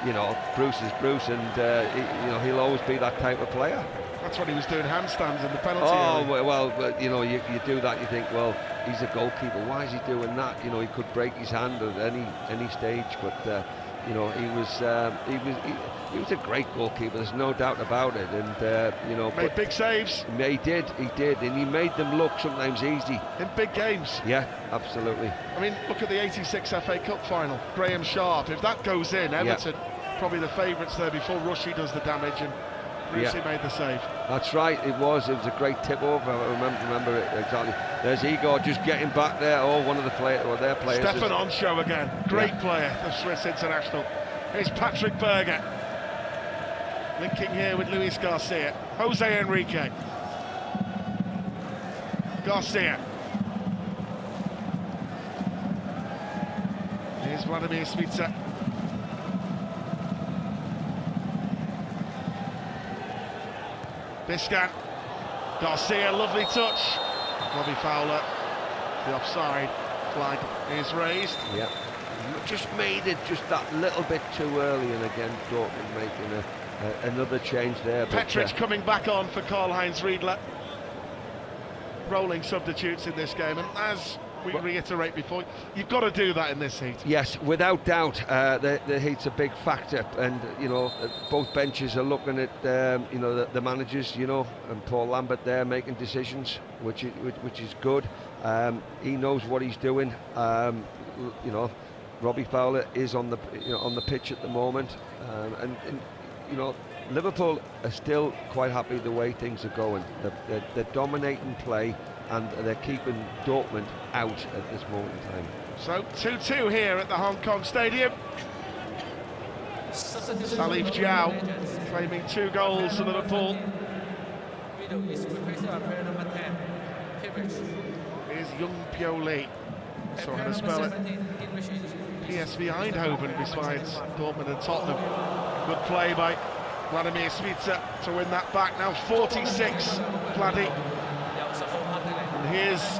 you know, Bruce is Bruce, and he'll always be that type of player. That's what he was doing, handstands in the penalty area. Well, you know, you do that, you think, well, he's a goalkeeper. Why is he doing that? You know, he could break his hand at any stage, but. You know, he was a great goalkeeper. There's no doubt about it, and you know, made big saves. He did, and he made them look sometimes easy in big games. Yeah, absolutely. I mean, look at the '86 FA Cup final. Graham Sharp. If that goes in, Everton probably the favourites there before Rushy does the damage, and Brucey made the save. That's right. It was a great tip over. I remember it exactly. There's Igor just getting back there. Oh, one of the their players. Stefan Onshow again. Great player, the Swiss international. Here's Patrick Berger. Linking here with Luis Garcia. Jose Enrique. Garcia. Here's Vladimir Svica. Bishkan. Garcia, lovely touch. Robbie Fowler, the offside flag is raised. Yeah, just made it just that little bit too early, and again Dortmund making another change there. Petric coming back on for Karl-Heinz Riedler. Rolling substitutes in this game, and as we reiterate before, you've got to do that in this heat. Yes, without doubt, the heat's a big factor, and you know, both benches are looking at you know, the managers, you know, and Paul Lambert there making decisions, which is good. He knows what he's doing. You know, Robbie Fowler is on the pitch at the moment, and you know, Liverpool are still quite happy the way things are going. They're dominating play, and they're keeping Dortmund out at this moment in time. So 2-2 here at the Hong Kong Stadium. Salif Diao claiming 2 goals for Liverpool. Here's Young Pyo Lee. So how to spell it. PSV Eindhoven besides Dortmund and Tottenham. Good play by Vladimir Svica to win that back. Now 46, Vladdy. And here's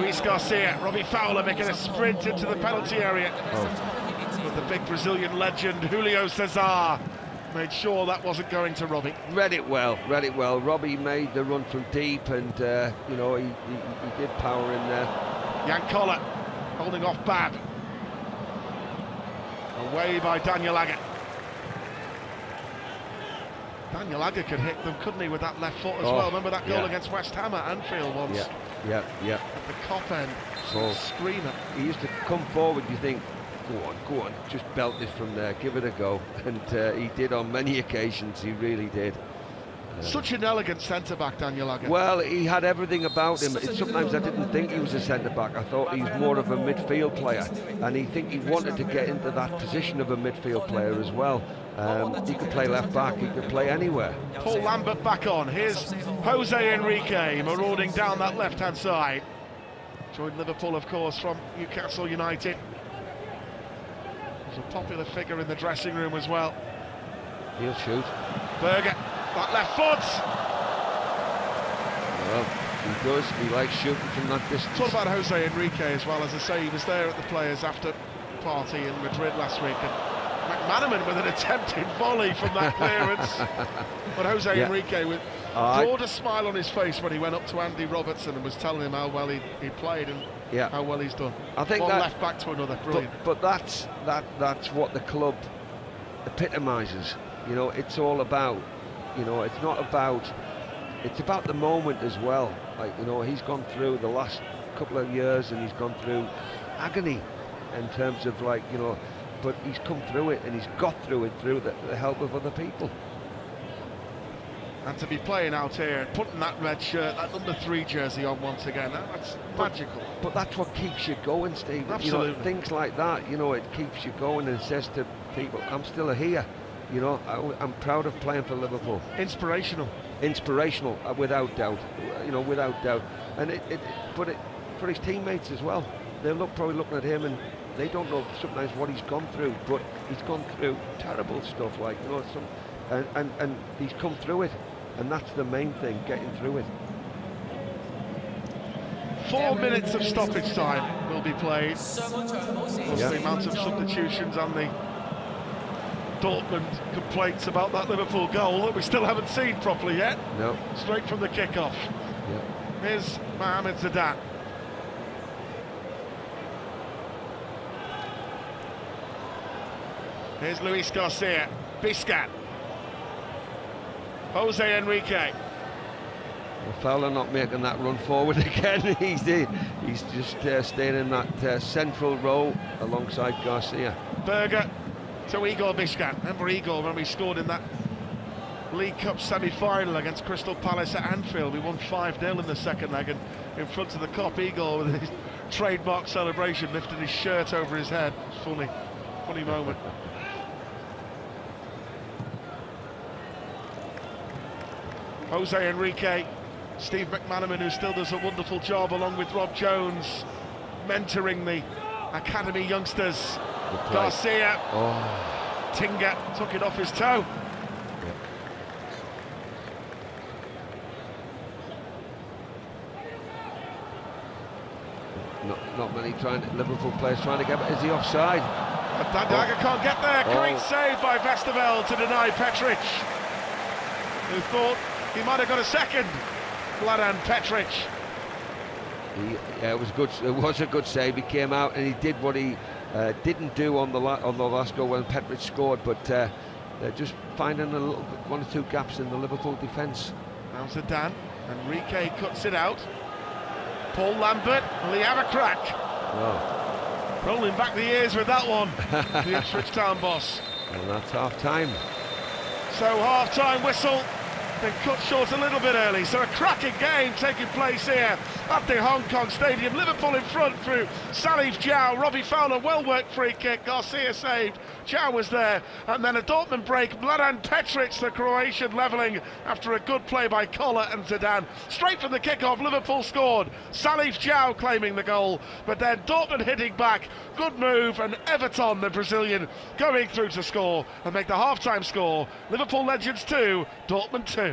Luis Garcia. Robbie Fowler making a sprint into the penalty area. But the big Brazilian legend, Julio Cesar, made sure that wasn't going to Robbie. Read it well. Robbie made the run from deep, and you know, he did power in there. Jan Koller holding off Bab. Away by Daniel Agger. Daniel Agger could hit them, couldn't he, with that left foot as well? Remember that goal against West Ham at Anfield once? Yeah. At the Kop end, screamer. He used to come forward, you think, go on, just belt this from there, give it a go. And he did on many occasions, he really did. Such an elegant centre-back, Daniel Agger. Well, he had everything about him. Sometimes I didn't think he was a centre-back. I thought he was more of a midfield player. And he wanted to get into that position of a midfield player as well. He could play left-back, he could play anywhere. Paul Lambert back on. Here's Jose Enrique marauding down that left-hand side. Joined Liverpool, of course, from Newcastle United. He's a popular figure in the dressing room as well. He'll shoot. Berger. That left foot! Well, he does. He likes shooting from that distance. What about Jose Enrique as well? As I say, he was there at the players' after party in Madrid last week. And McManaman with an attempted volley from that clearance. But Jose Yeah. Enrique with I- broad a smile on his face when he went up to Andy Robertson and was telling him how well he played and Yeah. how well he's done. I think one that, left back to another, brilliant. but that's what the club epitomises. You know, it's all about. You know, it's not about. It's about the moment as well. Like, you know, he's gone through the last couple of years and he's gone through agony in terms of, like, you know, but he's come through it and he's got through it through the help of other people. And to be playing out here, putting that red shirt, that number 3 jersey on once again, that's magical. But that's what keeps you going, Steve. Absolutely. You know, things like that, you know, it keeps you going and says to people, I'm still here. You know, I'm proud of playing for Liverpool. Inspirational. Inspirational, without doubt. You know, without doubt. And but for his teammates as well. They're probably looking at him and they don't know sometimes what he's gone through, but he's gone through terrible stuff, like, you know, and he's come through it. And that's the main thing, getting through it. 4 minutes of stoppage time will be played. Plus the amount of substitutions and the Dortmund complaints about that Liverpool goal that we still haven't seen properly yet. No. Straight from the kickoff. Yeah. Here's Mohamed Zidane. Here's Luis Garcia. Biscan. Jose Enrique. Well, Fowler not making that run forward again. He's just staying in that central role alongside Garcia. Berger to Igor Biscan. Remember Igor when we scored in that League Cup semi-final against Crystal Palace at Anfield? We won 5-0 in the second leg, and in front of the Kop, Igor with his trademark celebration lifted his shirt over his head. It's funny moment. Jose Enrique, Steve McManaman, who still does a wonderful job along with Rob Jones, mentoring the academy youngsters. Garcia, Tinga took it off his toe. Not many Liverpool players trying to get, but is he offside? Dagger can't get there. Great save by Vesterveld to deny Petric, who thought he might have got a second. Vladan Petric. It was good. It was a good save. He came out and he did what he didn't do on the last goal when Petric scored, but they're just finding one or two gaps in the Liverpool defence. Now Zidane. Enrique cuts it out. Paul Lambert, will he have a crack? Oh. Rolling back the ears with that one, the Ipswich Town boss. And that's half-time. So half-time whistle, been cut short a little bit early, so a cracking game taking place here at the Hong Kong Stadium. Liverpool in front through Salif Diao. Robbie Fowler, well-worked free kick. Garcia saved, Diao was there, and then a Dortmund break. Vladan Petric, the Croatian, levelling after a good play by Koller and Zidane. Straight from the kickoff, Liverpool scored. Salif Diao claiming the goal, but then Dortmund hitting back. Good move, and Everton, the Brazilian, going through to score and make the half-time score. Liverpool Legends 2, Dortmund 2.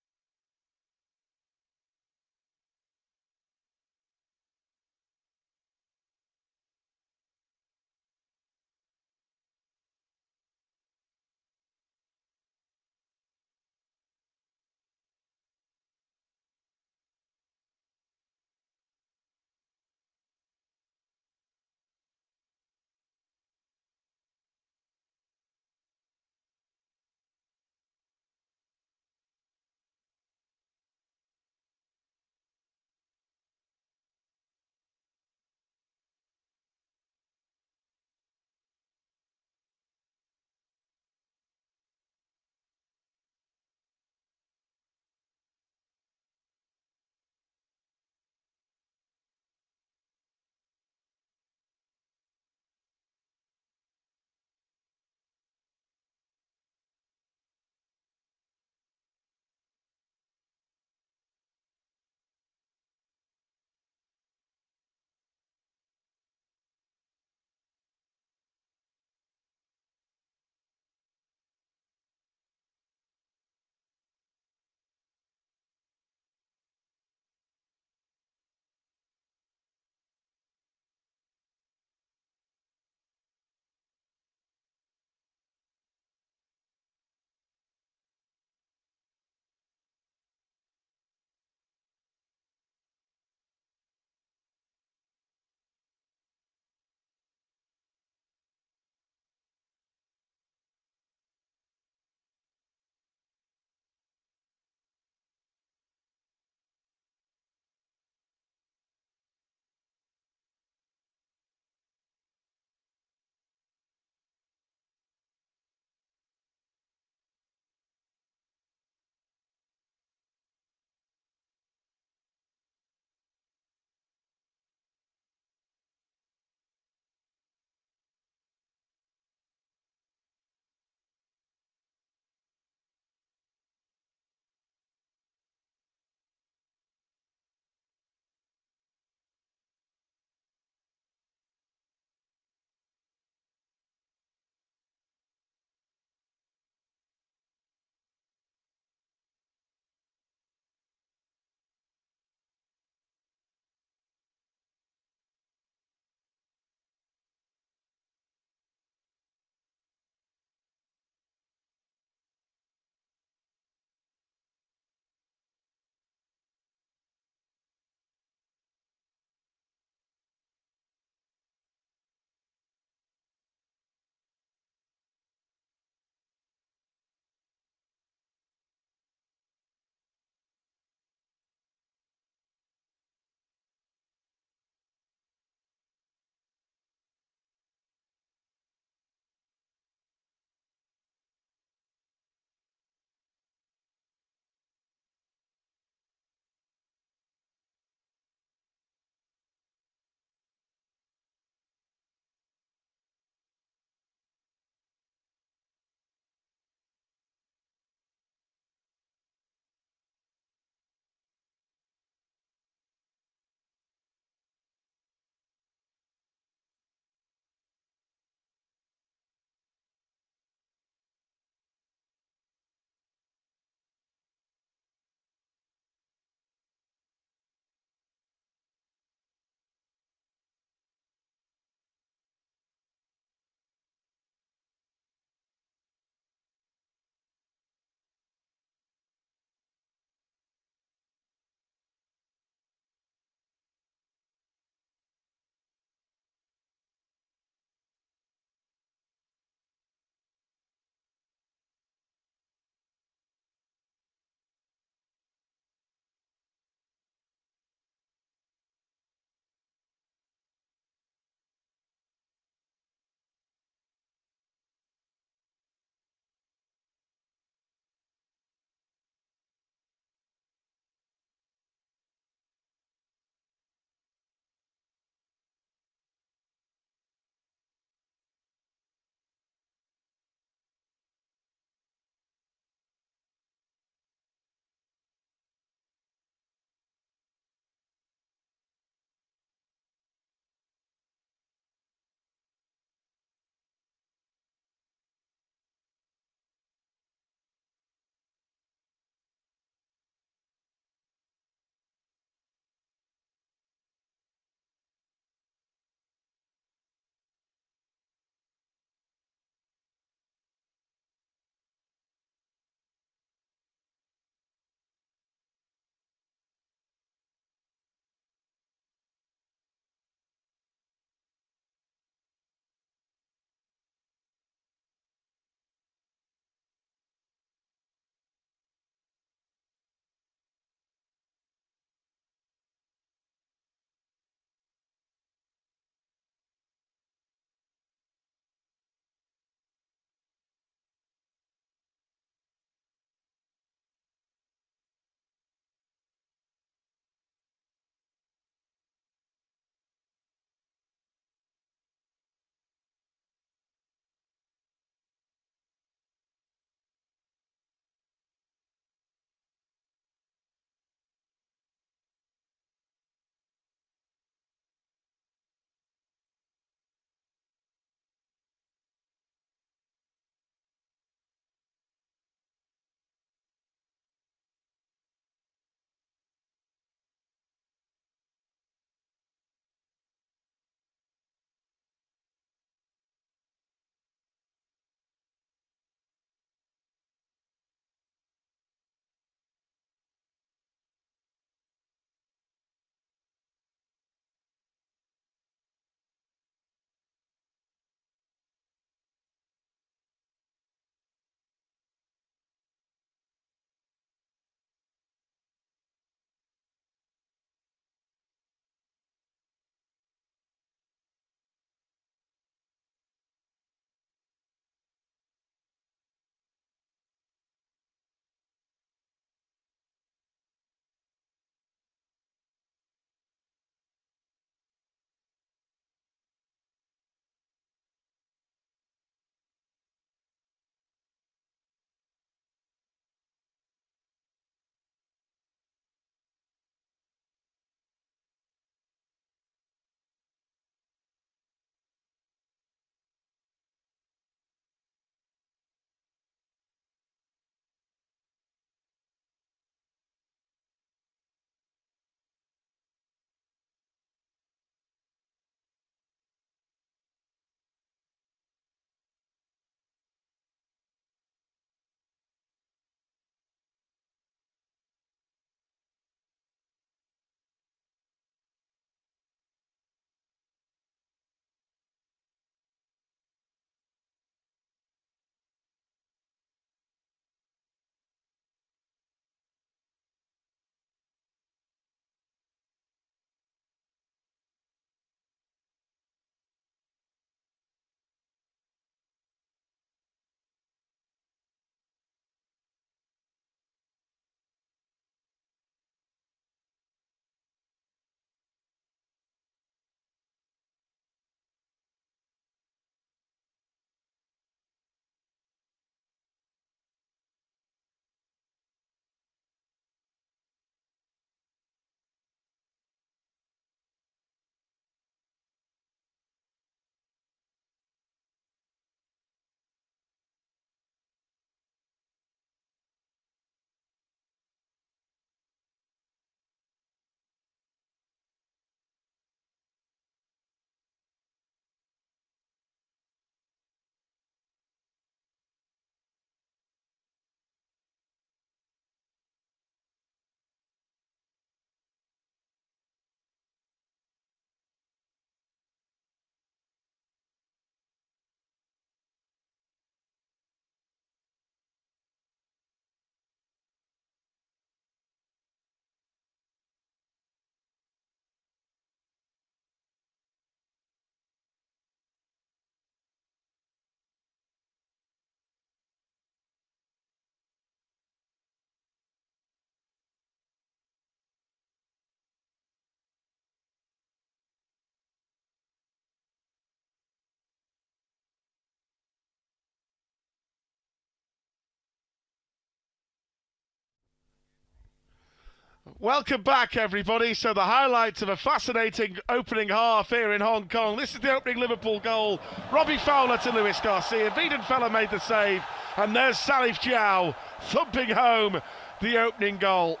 Welcome back, everybody. So the highlights of a fascinating opening half here in Hong Kong. This is the opening Liverpool goal. Robbie Fowler to Luis Garcia. Wiedenfeller made the save. And there's Salif Diao thumping home the opening goal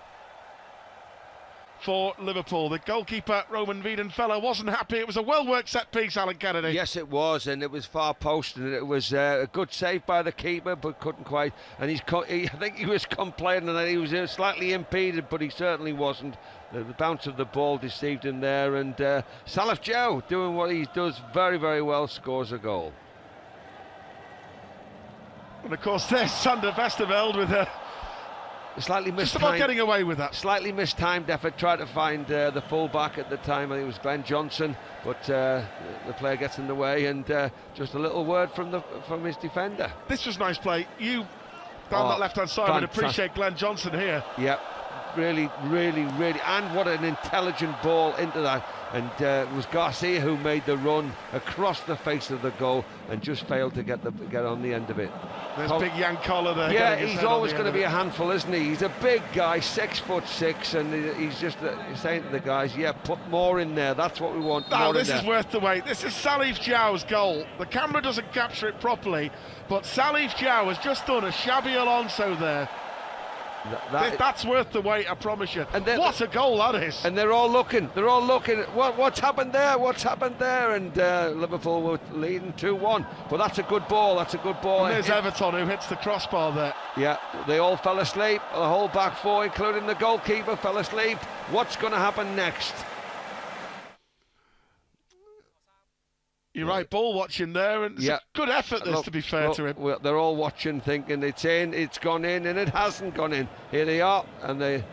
for Liverpool. The goalkeeper, Roman Wiedenfeller, wasn't happy. It was a well-worked set-piece, Alan Kennedy. Yes, it was, and it was far post, and it was a good save by the keeper, but couldn't quite. And I think he was complaining that he was slightly impeded, but he certainly wasn't. The bounce of the ball deceived him there, and Salif Diao, doing what he does very, very well, scores a goal. And of course, there's Sander Westerveld with a slightly just about getting away with that. Slightly mistimed effort, tried to find the full-back at the time. I think it was Glenn Johnson, but the player gets in the way, and just a little word from his defender. This was nice play. You, down that left-hand side, would appreciate Glenn Johnson here. Yep, really, and what an intelligent ball into that. And it was Garcia who made the run across the face of the goal and just failed to get on the end of it. There's big Jan Koller there. Yeah, he's always going to be a handful, isn't he? He's a big guy, 6'6", and he's just saying to the guys, yeah, put more in there. That's what we want. Now, this is worth the wait. This is Salif Diao's goal. The camera doesn't capture it properly, but Salif Diao has just done a Xabi Alonso there. That's worth the wait, I promise you. And what a goal that is! And they're all looking. What's happened there? What's happened there? And Liverpool were leading 2-1. But that's a good ball. That's a good ball. And there's Everton who hits the crossbar there. Yeah, they all fell asleep. The whole back four, including the goalkeeper, fell asleep. What's going to happen next? You're right, ball watching there, and it's a good effort, to be fair to him. Well, they're all watching, thinking it's in, it's gone in, and it hasn't gone in. Here they are, and they...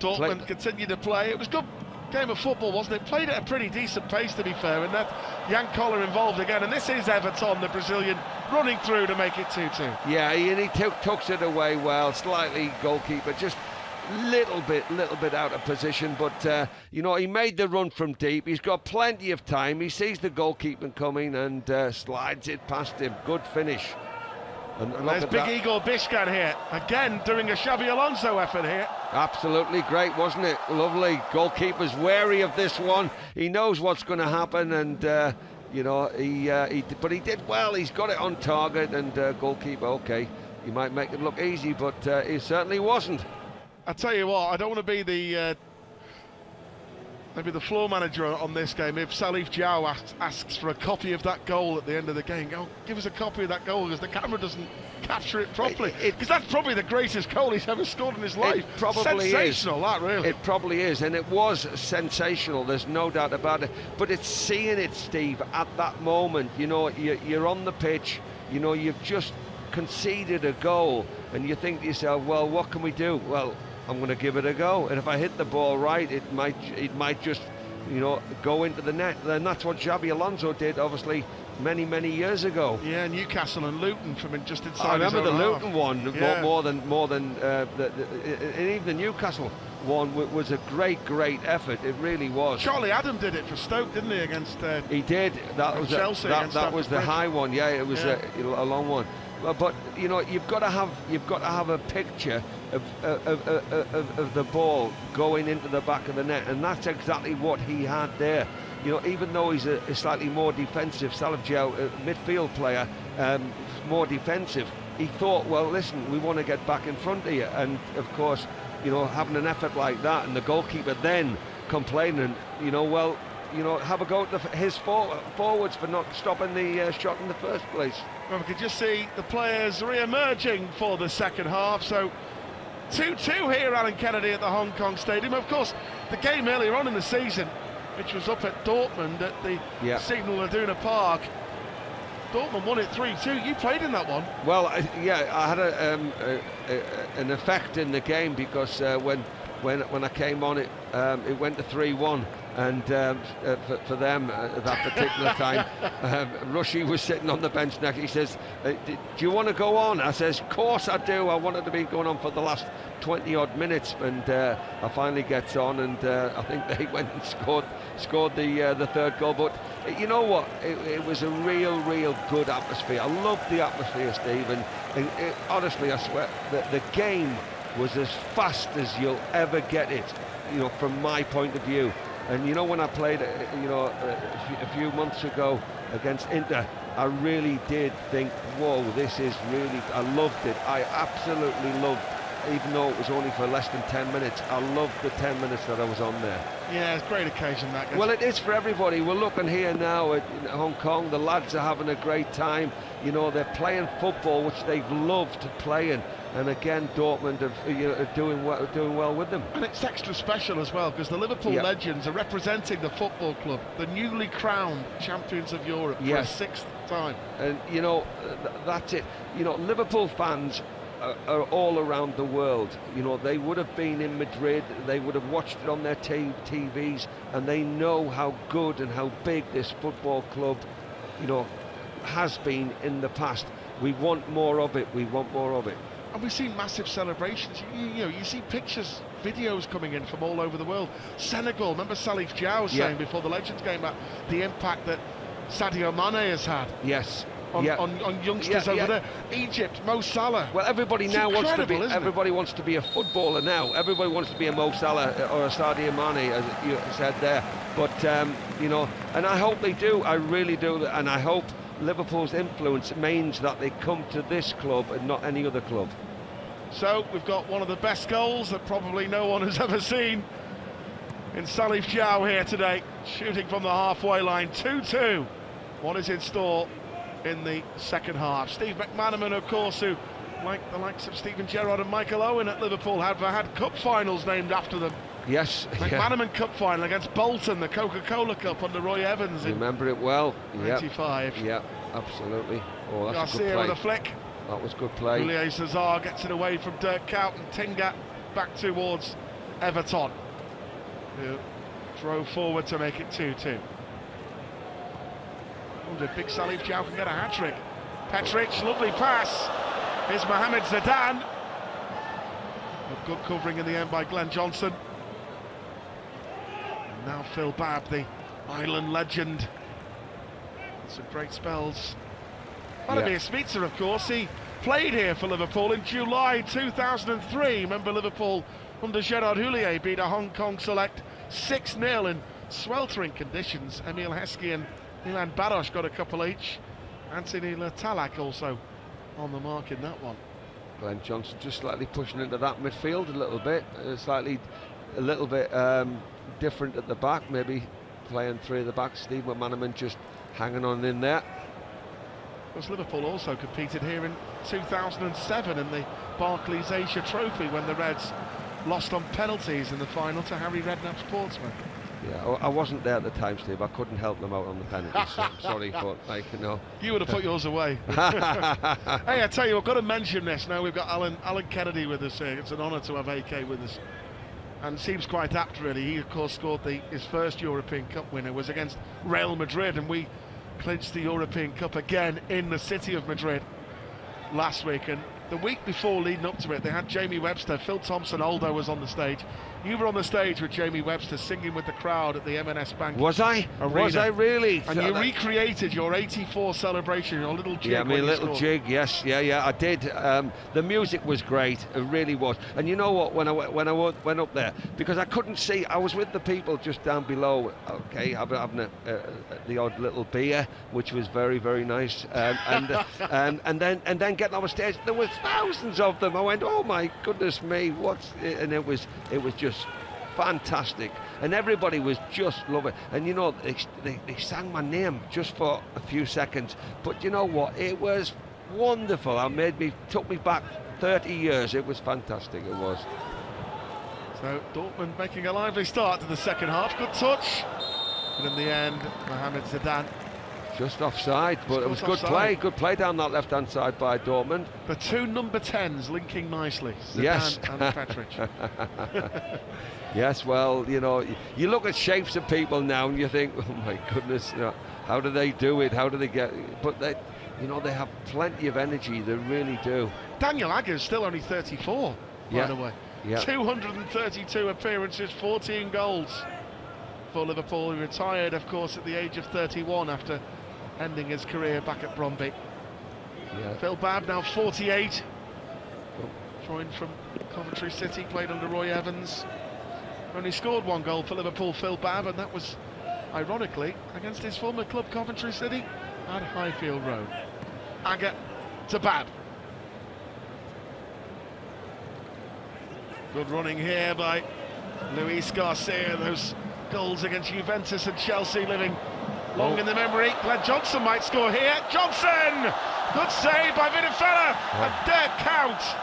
Dortmund continue to play. It was a good game of football, wasn't it? Played at a pretty decent pace, to be fair, and that Jan Koller involved again, and this is Everton, the Brazilian, running through to make it 2-2. Yeah, and he tucks it away well, slightly goalkeeper, just little bit out of position, but you know, he made the run from deep. He's got plenty of time. He sees the goalkeeper coming and slides it past him. Good finish. And there's big Igor Biscan here again, doing a Xabi Alonso effort here. Absolutely great, wasn't it? Lovely. Goalkeeper's wary of this one. He knows what's going to happen, and you know, but he did well. He's got it on target, and goalkeeper, okay, he might make it look easy, but he certainly wasn't. I tell you what, I don't want to be the maybe the floor manager on this game. If Salif Diao asks for a copy of that goal at the end of the game, go give us a copy of that goal, because the camera doesn't capture it properly. Because that's probably the greatest goal he's ever scored in his life. It probably sensational, that really. It probably is, and it was sensational. There's no doubt about it. But it's seeing it, Steve, at that moment. You know, you're on the pitch. You know, you've just conceded a goal, and you think to yourself, well, what can we do? Well, I'm going to give it a go, and if I hit the ball right, it might just, you know, go into the net. And that's what Xabi Alonso did, obviously, many years ago. Yeah, Newcastle and Luton from just inside. I remember the Luton half. One more than and even the Newcastle one was a great effort. It really was. Charlie Adam did it for Stoke, didn't he? Against he did. That was Chelsea. That was the high one. Yeah, it was a long one. But you know, you've got to have a picture of the ball going into the back of the net, and that's exactly what he had there. You know, even though he's a slightly more defensive, Salif Diao, midfield player, more defensive, he thought, well, listen, we want to get back in front of you, and of course, you know, having an effort like that, and the goalkeeper then complaining, you know, well, you know, have a go at his forwards for not stopping the shot in the first place. Well, we could just see the players re-emerging for the second half. So 2-2 here, Alan Kennedy, at the Hong Kong Stadium. Of course, the game earlier on in the season, which was up at Dortmund at the Signal Iduna Park, Dortmund won it 3-2. You played in that one. Well, I had an effect in the game, because when I came on, it went to 3-1. And for them at that particular time, Rushy was sitting on the bench next. He says, do you want to go on? I says, of course I do. I wanted to be going on for the last 20 odd minutes, and I finally gets on, and I think they went and scored the third goal. But you know what, it was a real good atmosphere. I loved the atmosphere, Steve, and honestly, I swear the game was as fast as you'll ever get it, you know, from my point of view. And you know, when I played, you know, a few months ago against Inter, I really did think, whoa, this is really, I loved it. I absolutely loved, even though it was only for less than 10 minutes, I loved the 10 minutes that I was on there. Yeah, it's a great occasion, that. Well, it is for everybody. We're looking here now at Hong Kong. The lads are having a great time. You know, they're playing football, which they've loved playing. And again, Dortmund are doing well with them. And it's extra special as well, because the Liverpool Legends are representing the football club, the newly crowned champions of Europe for a 6th time. And, you know, that's it. You know, Liverpool fans are all around the world. You know, they would have been in Madrid, they would have watched it on their TVs, and they know how good and how big this football club, you know, has been in the past. We want more of it. We want more of it. And we've seen massive celebrations. You know, you see pictures, videos coming in from all over the world. Senegal, remember Salif Diao saying before the Legends game about the impact that Sadio Mane has had. Yes. On youngsters over there. Egypt, Mo Salah. Well, everybody it's now wants to be. Everybody wants to be a footballer now. Everybody wants to be a Mo Salah or a Sadio Mane, as you said there. But you know, and I hope they do. I really do. And I hope Liverpool's influence means that they come to this club and not any other club. So we've got one of the best goals that probably no one has ever seen in Salif Diao here today, shooting from the halfway line. 2-2. What is in store in the second half? Steve McManaman, of course, who, like the likes of Steven Gerrard and Michael Owen at Liverpool, have had cup finals named after them. Yes. McManaman Cup final against Bolton, the Coca-Cola Cup under Roy Evans. Remember it well. 95. Yeah, absolutely. Oh, that's a good Garcia play. with a flick. That was good play. Julio Cesar gets it away from Dirk Kuyt, and Tinga back towards Everton, who drove forward to make it 2-2. Wonder if big Salif Diao can get a hat-trick. Petric, lovely pass. Here's Mohamed Zidane. A good covering in the end by Glenn Johnson. And now Phil Babb, the Island legend. Some great spells. Vladimir Smicer, of course, he played here for Liverpool in July 2003. Remember, Liverpool under Gerard Houllier beat a Hong Kong select 6-0 in sweltering conditions. Emil Heskey and Milan Baros got a couple each. Anthony Letalak also on the mark in that one. Glenn Johnson just slightly pushing into that midfield a little bit, a little bit different at the back, maybe playing three at the back. Steve McManaman just hanging on in there. Of course, Liverpool also competed here in 2007 in the Barclays Asia Trophy when the Reds lost on penalties in the final to Harry Redknapp's Portsmouth. Yeah, I wasn't there at the time, Steve. I couldn't help them out on the penalties. So I'm sorry, but like, you know. You would have put yours away. Hey, I tell you, I've got to mention this. Now we've got Alan Kennedy with us here. It's an honour to have AK with us. And seems quite apt, really. He, of course, scored his first European Cup winner, was against Real Madrid, and we clinched the European Cup again in the city of Madrid last week. And the week before, leading up to it, they had Jamie Webster, Phil Thompson, Aldo was on the stage. You were on the stage with Jamie Webster singing with the crowd at the M&S Bank. Was I? Arena. Was I really? And you recreated your 84 celebration, your little jig. Yeah, my little jig, yes, yeah, I did. The music was great, it really was. And you know what, when I went up there, because I couldn't see, I was with the people just down below, okay, having the odd little beer, which was very, very nice. And then getting on the stage, there was thousands of them. I went, oh my goodness me, and it was just fantastic, and everybody was just loving it. And you know, they sang my name just for a few seconds, but you know what, it was wonderful. Took me back 30 years. It was fantastic, it was. So Dortmund making a lively start to the second half. Good touch, but in the end, Mohamed Zidane just offside, but it was good play down that left-hand side by Dortmund. The two number 10s linking nicely, Zidane yes. and Petric. Yes, well, you know, you look at shapes of people now and you think, oh my goodness, you know, how do they do it? How do they get? But they, you know, they have plenty of energy. They really do. Daniel Agger's still only 34, by the way. Yeah. 232 appearances, 14 goals for Liverpool. He retired, of course, at the age of 31 after ending his career back at Bromby. Yeah. Phil Babb now 48. joined from Coventry City, played under Roy Evans. Only scored one goal for Liverpool, Phil Babb, and that was, ironically, against his former club Coventry City at Highfield Road. Agger to Babb. Good running here by Luis Garcia. Those goals against Juventus and Chelsea living long in the memory. Glenn Johnson might score here. Johnson! Good save by Vinifiella. And Dirk Kuyt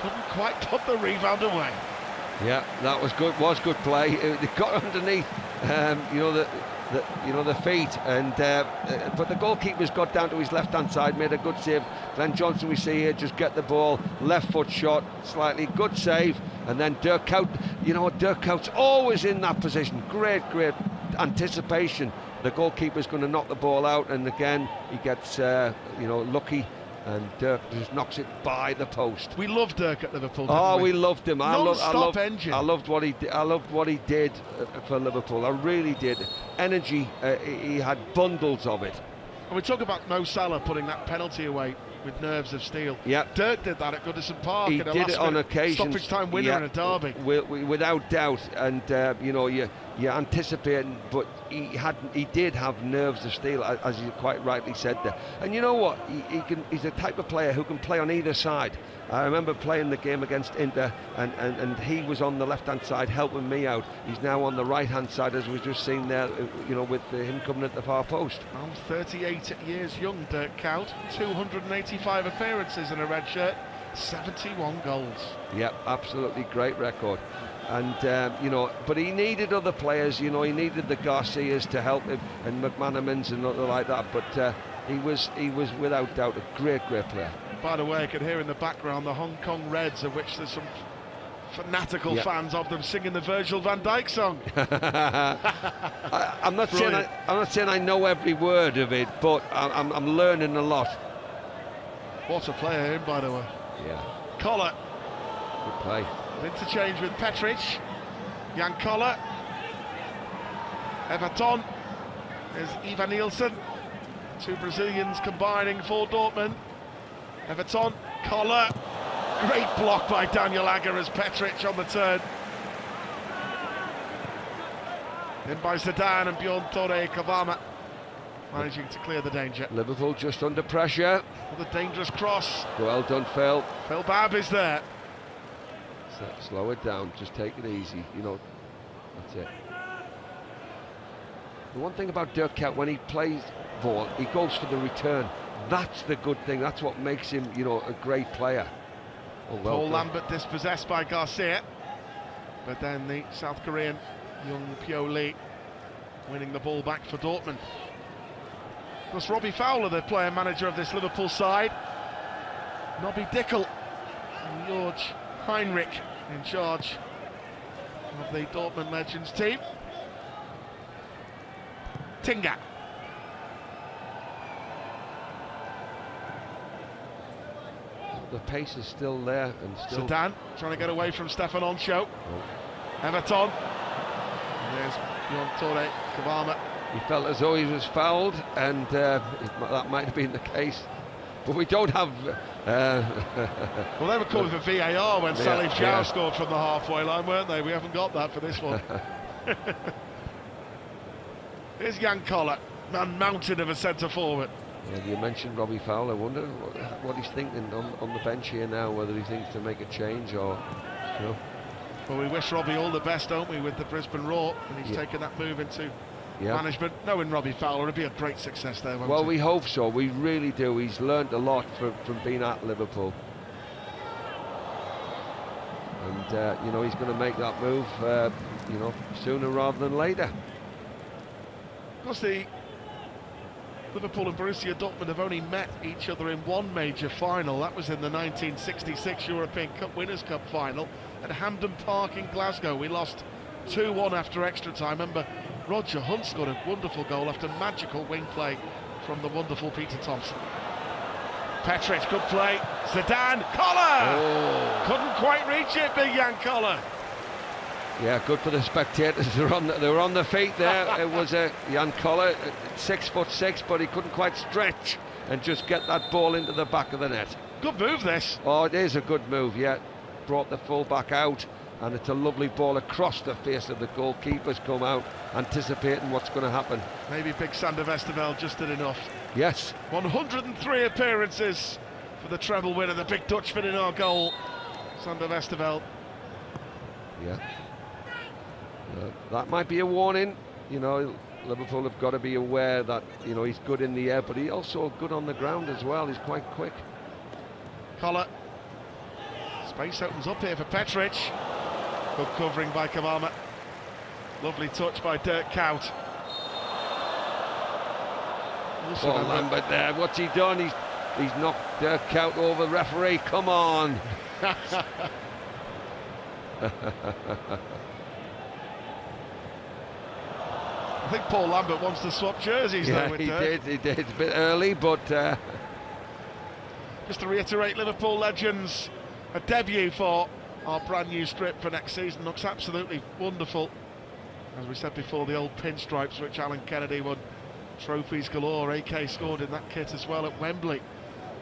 couldn't quite put the rebound away. Yeah, that was good. Was good play. It got underneath, the feet, and but the goalkeeper's got down to his left-hand side, made a good save. Glenn Johnson, we see here, just get the ball, left foot shot, slightly good save, and then Dirk Kuyt. You know what, Dirk Kuyt's always in that position. Great anticipation. The goalkeeper's going to knock the ball out, and again he gets lucky. And Dirk just knocks it by the post. We loved Dirk at Liverpool. Oh, we loved him. I loved what he did for Liverpool. I really did. Energy. He had bundles of it. And we talk about Mo Salah putting that penalty away with nerves of steel. Yeah, Dirk did that at Goodison Park. He did it on occasion. Stoppage time winner in a derby. Without doubt. And you anticipate, but he did have nerves of steel, as you quite rightly said there. And you know what? He's a type of player who can play on either side. I remember playing the game against Inter, and he was on the left-hand side helping me out. He's now on the right-hand side, as we've just seen there, with him coming at the far post. Well, 38 years young, Dirk Kuyt, 285 appearances in a red shirt, 71 goals. Yep, absolutely great record. And but he needed other players. He needed the Garcias to help him, and McManamans and other like that. But he was without doubt a great player. By the way, I could hear in the background the Hong Kong Reds, of which there's some fanatical fans of them, singing the Virgil van Dijk song. I'm not saying I know every word of it, but I'm learning a lot. What a player him, by the way. Yeah. Collar. Good play. Interchange with Petric. Jan Collar. Everton. There's Ivan Nielsen. Two Brazilians combining for Dortmund. Everton, Collar. Great block by Daniel Agger as Petric on the turn. In by Zidane and Bjorn Torre Kavama managing to clear the danger. Liverpool just under pressure. With a dangerous cross. Well done, Phil. Phil Babb is there. Slow it down, just take it easy, that's it. The one thing about Dirk Kuyt, when he plays ball, he goes for the return. That's the good thing, that's what makes him, a great player. Oh, well Paul done. Lambert dispossessed by Garcia, but then the South Korean young Pyo Lee winning the ball back for Dortmund. Of course, Robbie Fowler, the player manager of this Liverpool side, Nobby Dickel and George Heinrich in charge of the Dortmund Legends team. Tinga. The pace is still there, and still Zidane trying to get away from Stefan Oncho. Oh. Everton. And there's Bjorn Torre Kavama. He felt as though he was fouled, and that might have been the case. But we don't have... Well, they were calling for VAR when Salif Diao scored from the halfway line, weren't they? We haven't got that for this one. Here's Jan Collar, man mountain of a centre-forward. Yeah, you mentioned Robbie Fowler. I wonder what he's thinking on the bench here now, whether he thinks to make a change or... Well, we wish Robbie all the best, don't we, with the Brisbane Roar, and he's taken that move into management. Knowing Robbie Fowler, it'd be a great success there, won't it? We hope so. We really do. He's learned a lot from being at Liverpool, and he's going to make that move, sooner rather than later. Of course, the Liverpool and Borussia Dortmund have only met each other in one major final. That was in the 1966 European Cup Winners' Cup final at Hampden Park in Glasgow. We lost 2-1 after extra time. Remember, Roger Hunt scored a wonderful goal after magical wing play from the wonderful Peter Thompson. Petric, good play. Zidane, Collar! Oh. Couldn't quite reach it, big Jan Collar. Yeah, good for the spectators. They were on their feet there. It was Jan Collar, 6'6", but he couldn't quite stretch and just get that ball into the back of the net. Good move, this. Oh, it is a good move, yeah. Brought the full-back out, and it's a lovely ball across the face of the goalkeeper's come out, anticipating what's going to happen. Maybe big Sander Westerveld just did enough. Yes. 103 appearances for the treble winner, the big Dutchman in our goal, Sander Westerveld. Yeah. That might be a warning. You know, Liverpool have got to be aware that, you know, he's good in the air, but he's also good on the ground as well. He's quite quick. Collar. Space opens up here for Petric. Good covering by Kavama. Lovely touch by Dirk Kuyt. Oh, Lambert there. What's he done? He's knocked Dirk Kuyt over. Referee, come on. I think Paul Lambert wants to swap jerseys though with Dirk. He did. A bit early, but... Just to reiterate, Liverpool Legends, a debut for our brand new strip for next season. Looks absolutely wonderful. As we said before, the old pinstripes which Alan Kennedy won. Trophies galore. AK scored in that kit as well at Wembley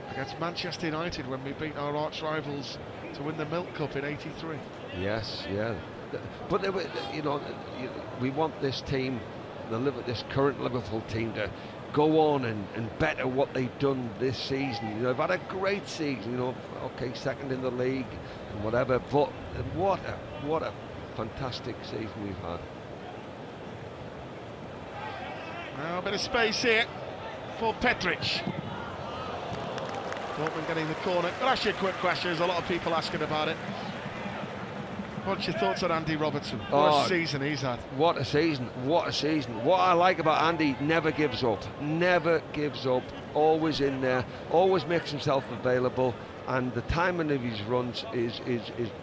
against Manchester United when we beat our arch rivals to win the Milk Cup in '83. Yes, yeah. But, you know, we want this team, this current Liverpool team, to go on and better what they've done this season. You know, they've had a great season, you know, okay, second in the league and whatever, but what a fantastic season we've had. Now a bit of space here for Petric. Dortmund getting the corner. I'll ask you a quick question, there's a lot of people asking about it. What's your thoughts on Andy Robertson? What a season he's had. What a season, what a season. What I like about Andy, never gives up, always in there, always makes himself available, and the timing of his runs is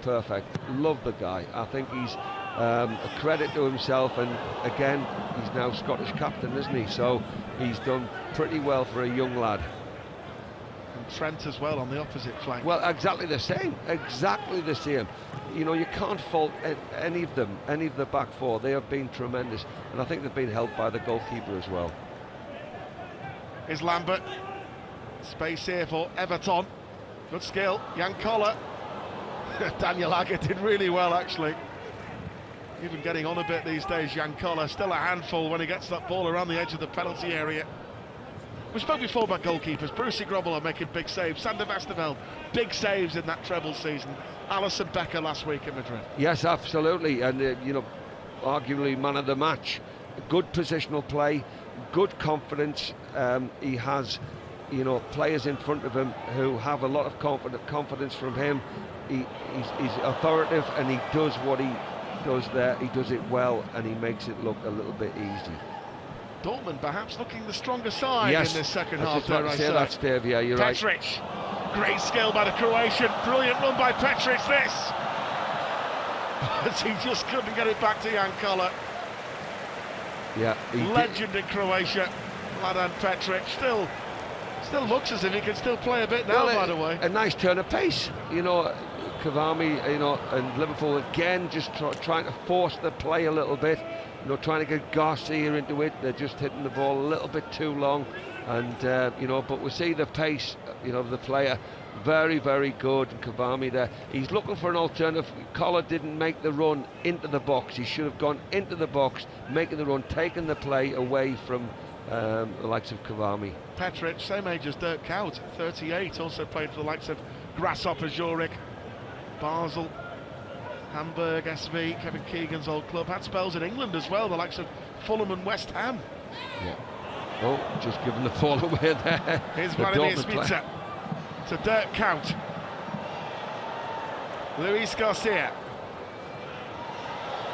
perfect. Love the guy. I think he's a credit to himself, and again, he's now Scottish captain, isn't he? So he's done pretty well for a young lad. And Trent as well on the opposite flank. Well, exactly the same. You know, you can't fault any of them, any of the back four. They have been tremendous, and I think they've been helped by the goalkeeper as well. Here's Lambert. Space here for Everton. Good skill. Jan Koller. Daniel Agger did really well, actually. Even getting on a bit these days, Jan Koller. Still a handful when he gets that ball around the edge of the penalty area. We spoke before about goalkeepers. Borussia Dortmund are making big saves. Sander Westerveld, big saves in that treble season. Alisson Becker last week in Madrid. Yes, absolutely, and you know, arguably man of the match. Good positional play, good confidence. He has, you know, players in front of him who have a lot of confidence from him. He's authoritative, and he does what he does there. He does it well, and he makes it look a little bit easy. Dortmund perhaps looking the stronger side in this second half. Dare I say that, Steve? Yeah, you're right. Petric, great skill by the Croatian, brilliant run by Petric. This, but he just couldn't get it back to Jan Koller. Yeah, legend in Croatia, Mladen Petric. Still looks as if he can still play a bit now. By the way, a nice turn of pace. You know, Cavani, you know, and Liverpool again just trying to force the play a little bit. You know, trying to get Garcia into it. They're just hitting the ball a little bit too long, and you know, but we see the pace, you know, of the player. Very, very good. Cavani there. He's looking for an alternative. Koller didn't make the run into the box. He should have gone into the box, making the run, taking the play away from the likes of Cavani. Petric, same age as Dirk Kuyt, 38, also played for the likes of Grasshopper Zurich, Basel, Hamburg SV, Kevin Keegan's old club. Had spells in England as well, the likes of Fulham and West Ham. Yeah. Oh, just giving the ball away there. Here's Vladimir Smica to Dirk Kuyt. Luis Garcia.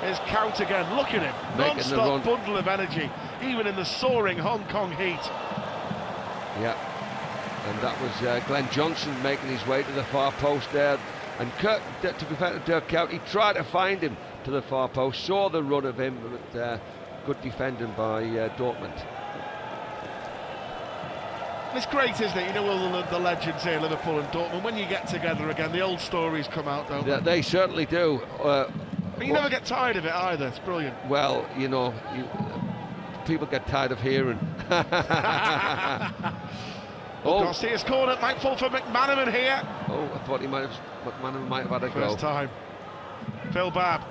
Here's Kuyt again, look at him. Non-stop bundle of energy, even in the soaring Hong Kong heat. Yeah, and that was Glenn Johnson making his way to the far post there. And to be fair to Dirk Kuyt, he tried to find him to the far post, saw the run of him, but good defending by Dortmund. It's great, isn't it? You know, all the legends here, Liverpool and Dortmund, when you get together again, the old stories come out, don't they? They certainly do. But you never get tired of it either, it's brilliant. Well, you know, people get tired of hearing. Oh, Garcia's corner might fall for McManaman here. Oh, I thought McManaman might have had a go. First time. Phil Babb.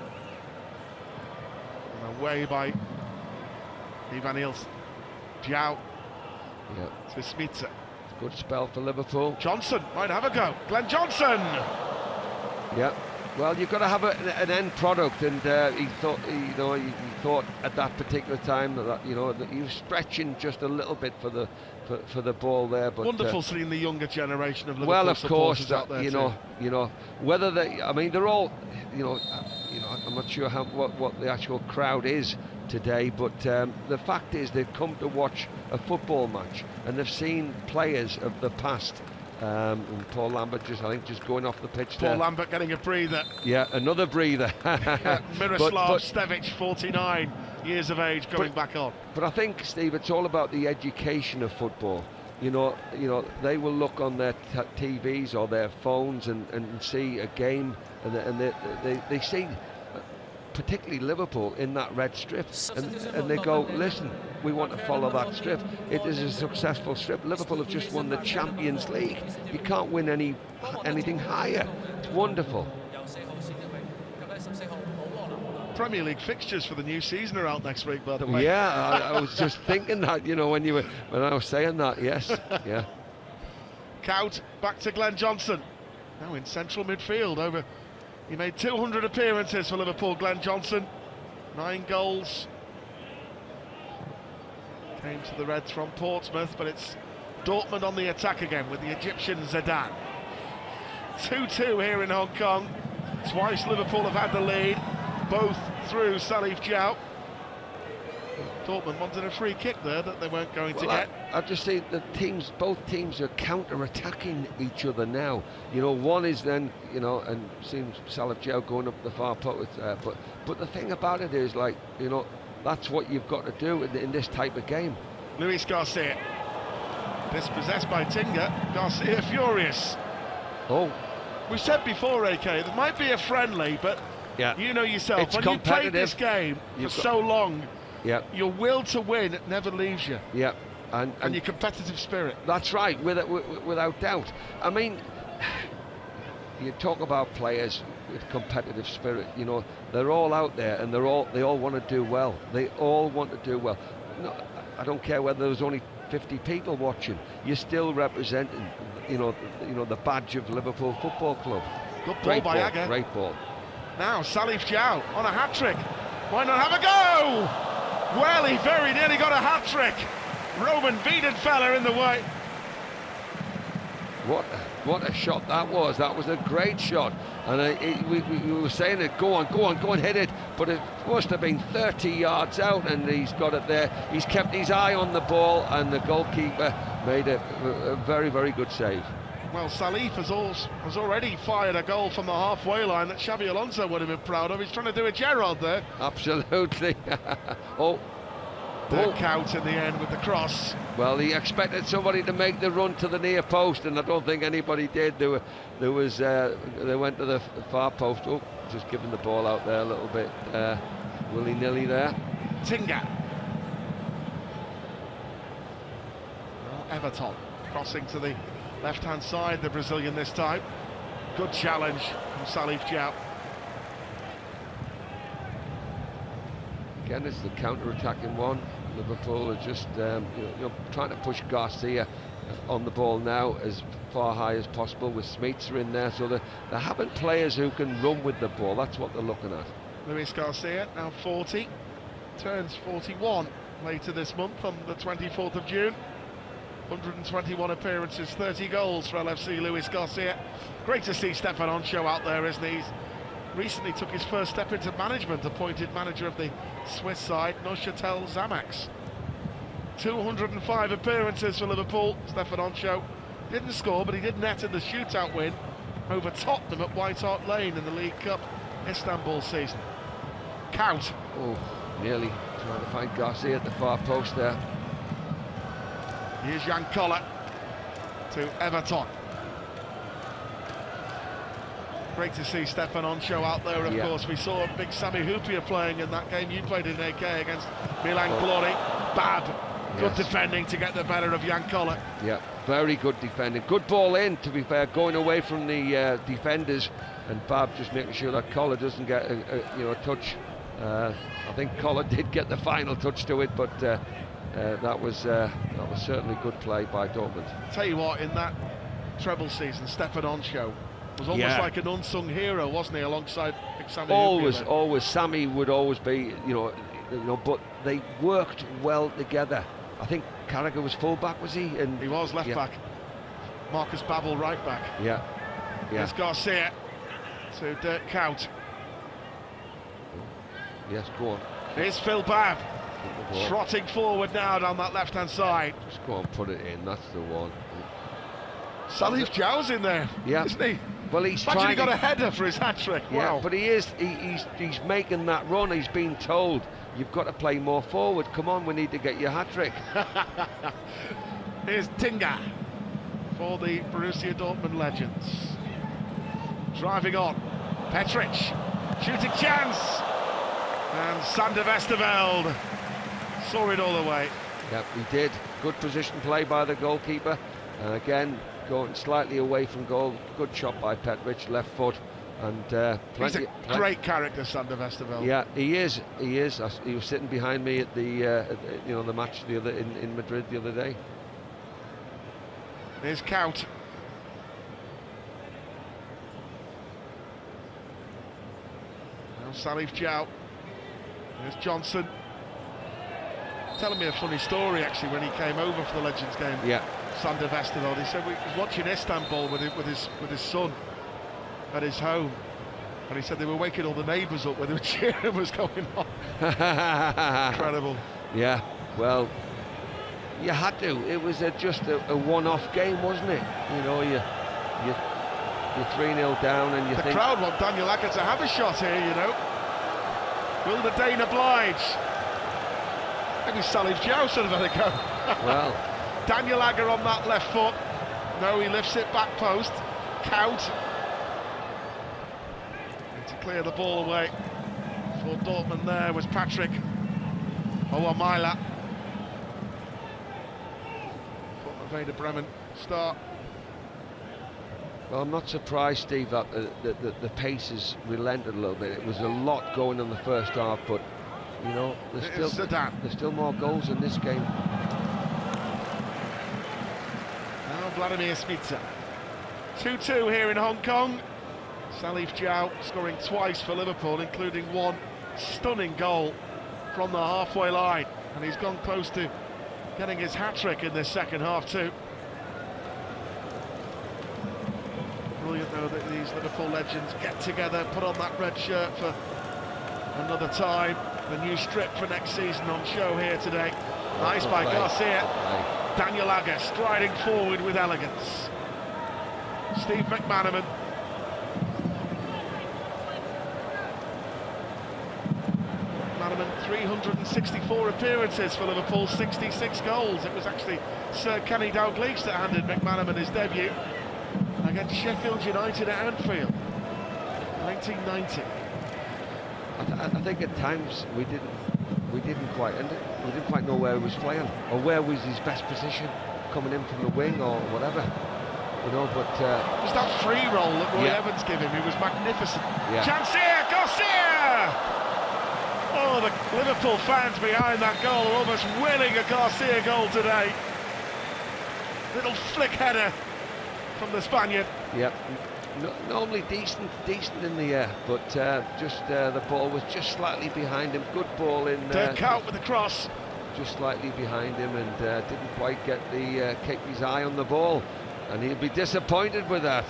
And away by Ivan Niels. Diao. Yeah. To Smitsa. Good spell for Liverpool. Johnson might have a go. Glenn Johnson. Yeah. Well, you've got to have an end product, and he thought, he thought at that particular time that that he was stretching just a little bit for the ball there. But wonderful seeing the younger generation of Liverpool well, of course, out there whether they, I mean, they're all, I'm not sure what the actual crowd is today, but the fact is they've come to watch a football match and they've seen players of the past. And Paul Lambert I think just going off the pitch there. Paul Lambert getting a breather. Yeah, another breather. Miroslav Stevic, 49 years of age, going back on. But I think, Steve, it's all about the education of football. They will look on their TVs or their phones and see a game, and they see, particularly Liverpool, in that red strip, and they go, listen, we want to follow that strip. It is a successful strip. Liverpool have just won the Champions League. You can't win anything higher. It's wonderful. Premier League fixtures for the new season are out next week, by the way. Yeah, I was just thinking that, when I was saying that, yes, yeah. Cout back to Glenn Johnson, now in central midfield. He made 200 appearances for Liverpool, Glenn Johnson, 9 goals. Came to the Reds from Portsmouth, but it's Dortmund on the attack again with the Egyptian Zidane. 2-2 here in Hong Kong. Twice Liverpool have had the lead, both through Salif Diao. Dortmund wanted a free kick there that they weren't going to get. I just see both teams are counter-attacking each other now. One is then, and seems Salif Diao going up the far post. But the thing about it is, that's what you've got to do in this type of game. Luis Garcia, dispossessed by Tinga. Garcia furious. Oh. We said before, AK, there might be a friendly, but yeah, you know yourself, it's when you played this game for so long, yeah, your will to win never leaves you. Yeah, and your competitive spirit. That's right, without doubt. I mean, you talk about players with competitive spirit. They're all out there, and they all want to do well. They all want to do well. No, I don't care whether there's only 50 people watching. You're still representing, the badge of Liverpool Football Club. Good ball by Agger. Great ball. Now Salif Diao on a hat-trick. Why not have a go? Well, he very nearly got a hat-trick. Roman Wiedenfeller in the way. What a shot that was. That was a great shot. And we were saying it, go on, hit it. But it must have been 30 yards out, and he's got it there. He's kept his eye on the ball, and the goalkeeper made a very, very good save. Well, Salif has already fired a goal from the halfway line that Xabi Alonso would have been proud of. He's trying to do a Gerrard there. Absolutely. Cout in the end with the cross. Well, he expected somebody to make the run to the near post, and I don't think anybody did. They went to the far post. Oh, just giving the ball out there a little bit willy-nilly there. Tinga. Everton crossing to the left-hand side, the Brazilian this time. Good challenge from Salif Diao. Again, it's the counter-attacking one. Liverpool are just trying to push Garcia on the ball now as far high as possible, with Smitsa in there, so they're having players who can run with the ball. That's what they're looking at. Luis Garcia, now 40, turns 41 later this month on the 24th of June. 121 appearances, 30 goals for LFC Luis Garcia. Great to see Stefan Onsho out there, isn't he? He's recently took his first step into management, appointed manager of the Swiss side, Neuchâtel Xamax. 205 appearances for Liverpool. Stefan Onsho didn't score, but he did net in the shootout win over Tottenham at White Hart Lane in the League Cup Istanbul season. Cout. Oh, nearly trying to find Garcia at the far post there. Here's Jan Koller to Everton. Great to see Stefan Onsho out there, of course. We saw big Sami Hupia playing in that game you played in AK against Milan Glori. Babb, good defending to get the better of Jan Koller. Yeah. Very good defending. Good ball in, to be fair, going away from the defenders, and Bab just making sure that Collar doesn't get a touch. I think Collar did get the final touch to it, but that was certainly good play by Dortmund. Tell you what, in that treble season, Stefan Onsho was almost like an unsung hero, wasn't he, alongside Sammy? Always. Sammy would always be, but they worked well together. I think Carragher was full-back, was he? And he was left-back. Marcus Babbel right-back. Yeah. Here's Garcia to Dirk Kuyt. Yes, go on. Here's Phil Babb, trotting forward now down that left-hand side. Just go on, put it in, that's the one. Salif Diao's in there, isn't he? Well, he's actually got a header for his hat-trick. Yeah, wow. But he's making that run. He's been told, you've got to play more forward. Come on, we need to get your hat-trick. Here's Tinga for the Borussia Dortmund Legends. Driving on, Petric, shooting chance, and Sander Westerveld saw it all the way. Yep, he did. Good position play by the goalkeeper. Again, going slightly away from goal. Good shot by Petric, left foot. And he's a great character, Sander Westerveld. Yeah, he is. He is. He was sitting behind me at the match in Madrid the other day. Here's Kuyt. Now Salif Diao. There's Johnson. Telling me a funny story actually when he came over for the Legends game. Yeah. Sander Westerveld. He said he was watching Istanbul with his son at his home, and he said they were waking all the neighbours up when they were cheering was going on. Incredible. Yeah. Well, you had to. It was just a one-off game, wasn't it? You're 3-0 down, and the crowd want Daniel Agger to have a shot here. Will the Dane oblige? Maybe Salif Diao should have had a go. Well, Daniel Agger on that left foot. No, he lifts it back post. Kuyt. And to clear the ball away for Dortmund there was Patrick Owamila. For Werder Bremen start. Well, I'm not surprised, Steve, that the pace has relented a little bit. It was a lot going in the first half, but there's still more goals in this game. Now Vladimir Smica. 2-2 here in Hong Kong. Salif Diao scoring twice for Liverpool, including one stunning goal from the halfway line, and he's gone close to getting his hat-trick in this second half too. Brilliant though that these Liverpool legends get together, put on that red shirt for another time. The new strip for next season on show here today. Nice by Garcia. Daniel Agger striding forward with elegance. Steve McManaman. McManaman, 364 appearances for Liverpool, 66 goals. It was actually Sir Kenny Dalglish that handed McManaman his debut against Sheffield United at Anfield, 1990. I think at times we didn't quite know where he was playing or where was his best position, coming in from the wing or whatever, But it was that free roll that Roy Evans gave him. He was magnificent. Yeah. Chance here, Garcia! Oh, the Liverpool fans behind that goal are almost willing a Garcia goal today. Little flick header from the Spaniard. Yep. Normally decent in the air, but the ball was just slightly behind him. Good ball in there. Dirk Kuyt with the cross. Just slightly behind him, and didn't quite get keep his eye on the ball, and he'll be disappointed with that.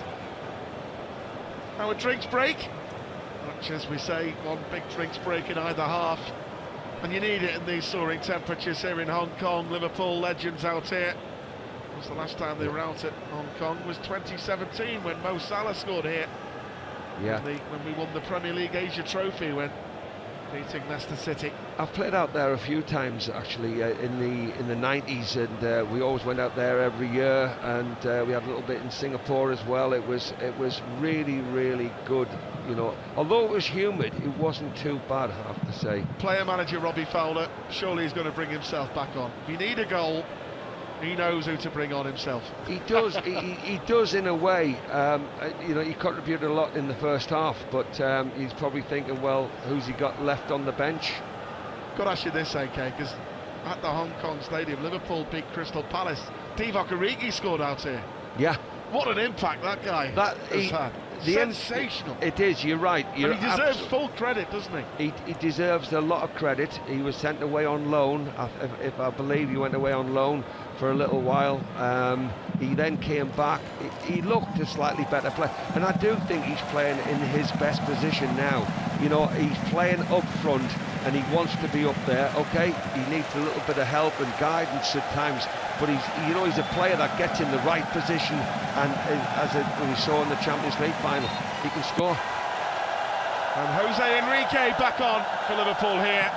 Now a drinks break. Much as we say, one big drinks break in either half, and you need it in these soaring temperatures here in Hong Kong. Liverpool legends out here. The last time they were out at Hong Kong was 2017 when Mo Salah scored here. Yeah. When we won the Premier League Asia Trophy when beating Leicester City. I've played out there a few times actually in the 90s, and we always went out there every year, and we had a little bit in Singapore as well. It was really good. Although it was humid, it wasn't too bad, I have to say. Player manager Robbie Fowler, surely he's going to bring himself back on. If you need a goal He knows who to bring on himself. He does. he does in a way. You know, he contributed a lot in the first half, but he's probably thinking, well, who's he got left on the bench? Got to ask you this, AK, because at the Hong Kong Stadium, Liverpool beat Crystal Palace. Divock Origi scored out here. Yeah. What an impact that guy has had. Sensational. It is, you're right. And he deserves full credit, doesn't he? He deserves a lot of credit. He was sent away on loan, if I believe he went away on loan for a little while. He then came back. He looked a slightly better player, and I do think he's playing in his best position now. You know, he's playing up front and he wants to be up there. Okay, he needs a little bit of help and guidance at times, but he's a player that gets in the right position, and as we saw in the Champions League final, he can score. And Jose Enrique back on for Liverpool here.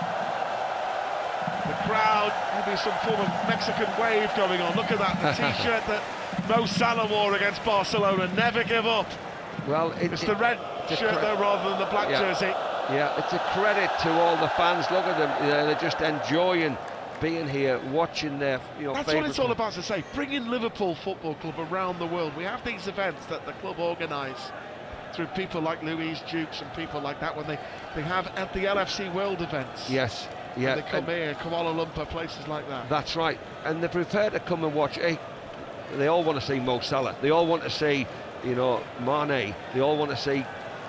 The crowd, maybe some form of Mexican wave going on. Look at that, the T-shirt that Mo Salah wore against Barcelona. Never give up. Well, it's the red shirt though, rather than the black jersey. Yeah, it's a credit to all the fans. Look at them, they're just enjoying being here, watching their That's what it's all about, to say. Bringing Liverpool Football Club around the world. We have these events that the club organise through people like Louise Dukes and people like that, when they have at the LFC World events. Yes, yeah. They come here, Kuala Lumpur, places like that. That's right, and they're prepared to come and watch. Hey, they all want to see Mo Salah. They all want to see, Mane. They all want to see,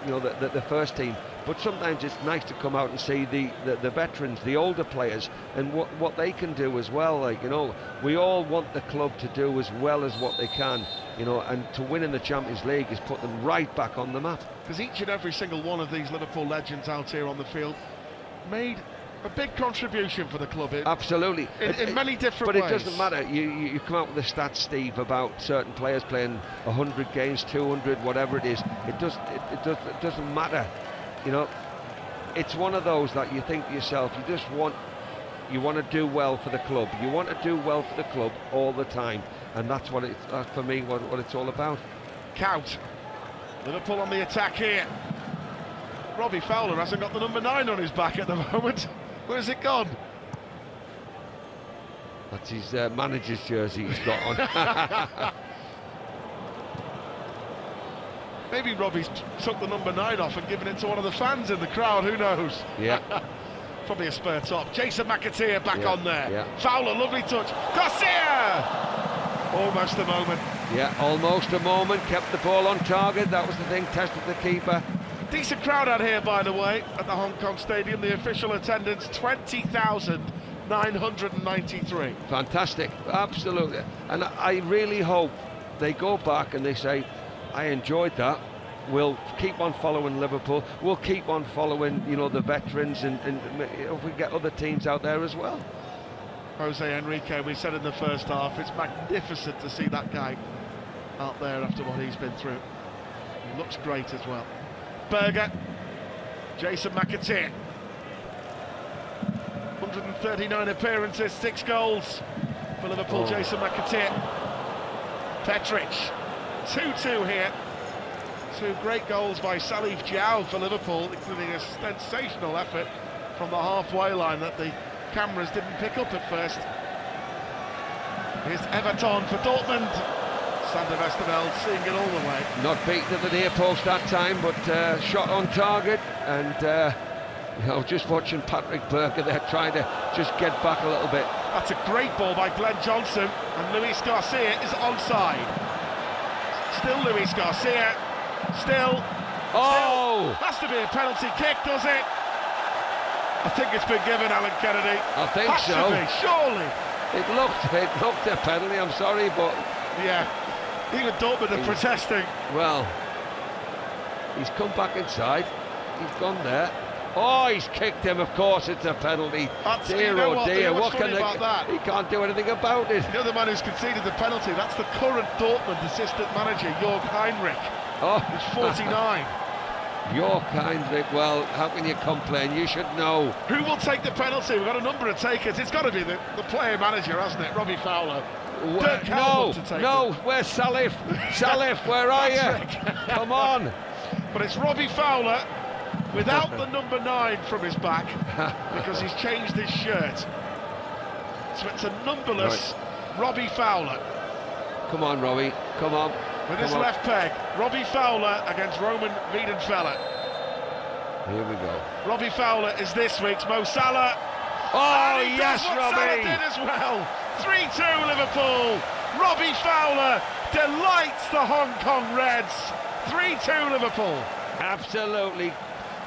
the first team. But sometimes it's nice to come out and see the veterans, the older players, and what they can do as well. We all want the club to do as well as what they can, and to win in the Champions League is put them right back on the map. Because each and every single one of these Liverpool legends out here on the field made a big contribution for the club. Absolutely. In many different ways. But it doesn't matter. You come out with the stats, Steve, about certain players playing 100 games, 200, whatever it is. It doesn't matter. It's one of those that you think to yourself, you want to do well for the club. You want to do well for the club all the time, and that's for me what it's all about. Count. Liverpool on the attack here. Robbie Fowler hasn't got the number 9 on his back at the moment. Where's it gone? That's his manager's jersey he's got on. Maybe Robbie's took the number 9 off and given it to one of the fans in the crowd, who knows? Yeah. Probably a spare top. Jason McAteer back on there. Yeah. Fowler, lovely touch. Garcia! Almost a moment. Yeah, almost a moment. Kept the ball on target. That was the thing, tested the keeper. Decent crowd out here, by the way, at the Hong Kong Stadium. The official attendance, 20,993. Fantastic, absolutely. And I really hope they go back and they say, I enjoyed that. We'll keep on following Liverpool. We'll keep on following, the veterans, and if we get other teams out there as well. Jose Enrique, we said in the first half, it's magnificent to see that guy out there after what he's been through. He looks great as well. Berger, Jason McAteer. 139 appearances, 6 goals for Liverpool. Jason McAteer. Petric. 2-2 here. 2 great goals by Salif Diao for Liverpool, including a sensational effort from the halfway line that the cameras didn't pick up at first. Here's Everton for Dortmund. Sander Westerveld seeing it all the way. Not beaten at the near post that time, but shot on target, and just watching Patrick Berger there trying to just get back a little bit. That's a great ball by Glenn Johnson, and Luis Garcia is onside. Still Luis Garcia, still. Has to be a penalty kick, does it? I think it's been given, Alan Kennedy. I think Has so. To be, surely. It looked a penalty, I'm sorry, but... Yeah, even Dortmund are protesting. Well, he's come back inside, he's gone there. Oh, he's kicked him, of course it's a penalty. Dear, oh dear, what can they... He can't do anything about it. The other man who's conceded the penalty, that's the current Dortmund assistant manager, Jörg Heinrich. He's 49. Jörg Heinrich, well, how can you complain? You should know. Who will take the penalty? We've got a number of takers. It's got to be the player manager, hasn't it? Robbie Fowler. No, where's Salif? Salif, where are you? Come on. But it's Robbie Fowler without the number 9 from his back because he's changed his shirt. So it's a numberless Robbie Fowler. Come on, Robbie, come on. With his left peg, Robbie Fowler against Roman Wiedenfeller. Here we go. Robbie Fowler is this week's Mo Salah. Oh, and he yes, does what Robbie! Salah did as well. 3-2 Liverpool. Robbie Fowler delights the Hong Kong Reds. 3-2 Liverpool. Absolutely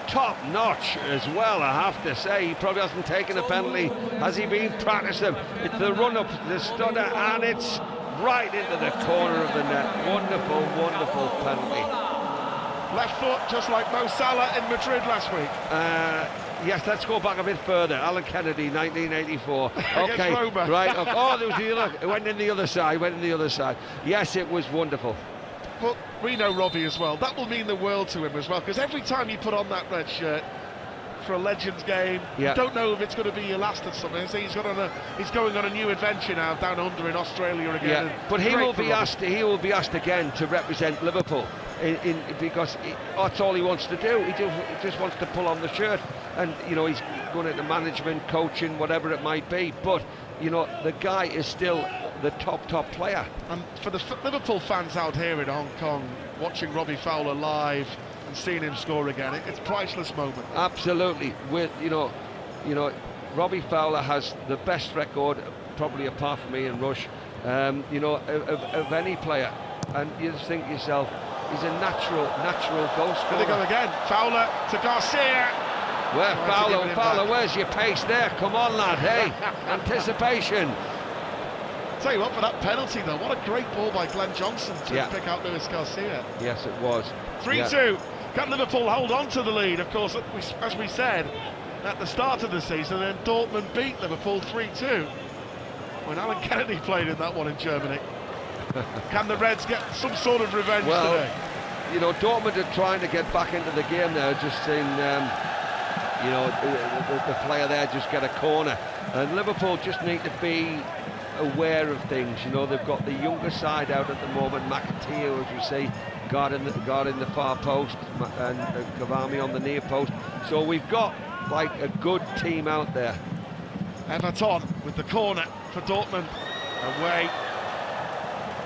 top notch as well, I have to say. He probably hasn't taken a penalty. Has he been practicing? It's the run up, the stutter, and it's right into the corner of the net. Wonderful, wonderful penalty. Left foot, just like Mo Salah in Madrid last week. Yes, let's go back a bit further. Alan Kennedy, 1984. Okay, Roma. right. Oh, there was the other. It went in the other side. Went in the other side. Yes, it was wonderful. But we know Robbie as well. That will mean the world to him as well, because every time you put on that red shirt for a Legends game, you don't know if it's going to be your last or something. So he's going on a new adventure now down under in Australia again. Yeah, but he will be asked. He will be asked again to represent Liverpool, because that's all he wants to do. He just wants to pull on the shirt, and you know he's going into management, coaching, whatever it might be. But you know the guy is still the top player. And for the Liverpool fans out here in Hong Kong, watching Robbie Fowler live and seeing him score again, it's a priceless moment. Absolutely. With you know, Robbie Fowler has the best record, probably apart from Ian Rush, of any player. And you just think to yourself, he's a natural goal scorer. Here they go again. Fowler to Garcia. Where Fowler, where's your pace there? Come on, lad. Hey, anticipation. Tell you what, for that penalty though, what a great ball by Glenn Johnson to pick out Luis Garcia. Yes, it was. 3-2. Can Liverpool hold on to the lead? Of course, as we said at the start of the season, then Dortmund beat Liverpool 3-2 when Alan Kennedy played in that one in Germany. Can the Reds get some sort of revenge today? You know, Dortmund are trying to get back into the game now, just seeing, the player there just get a corner. And Liverpool just need to be aware of things. You know, they've got the younger side out at the moment. McAteer, as we see, guarding the far post, and Cavani on the near post. So we've got like a good team out there. Everton with the corner for Dortmund, away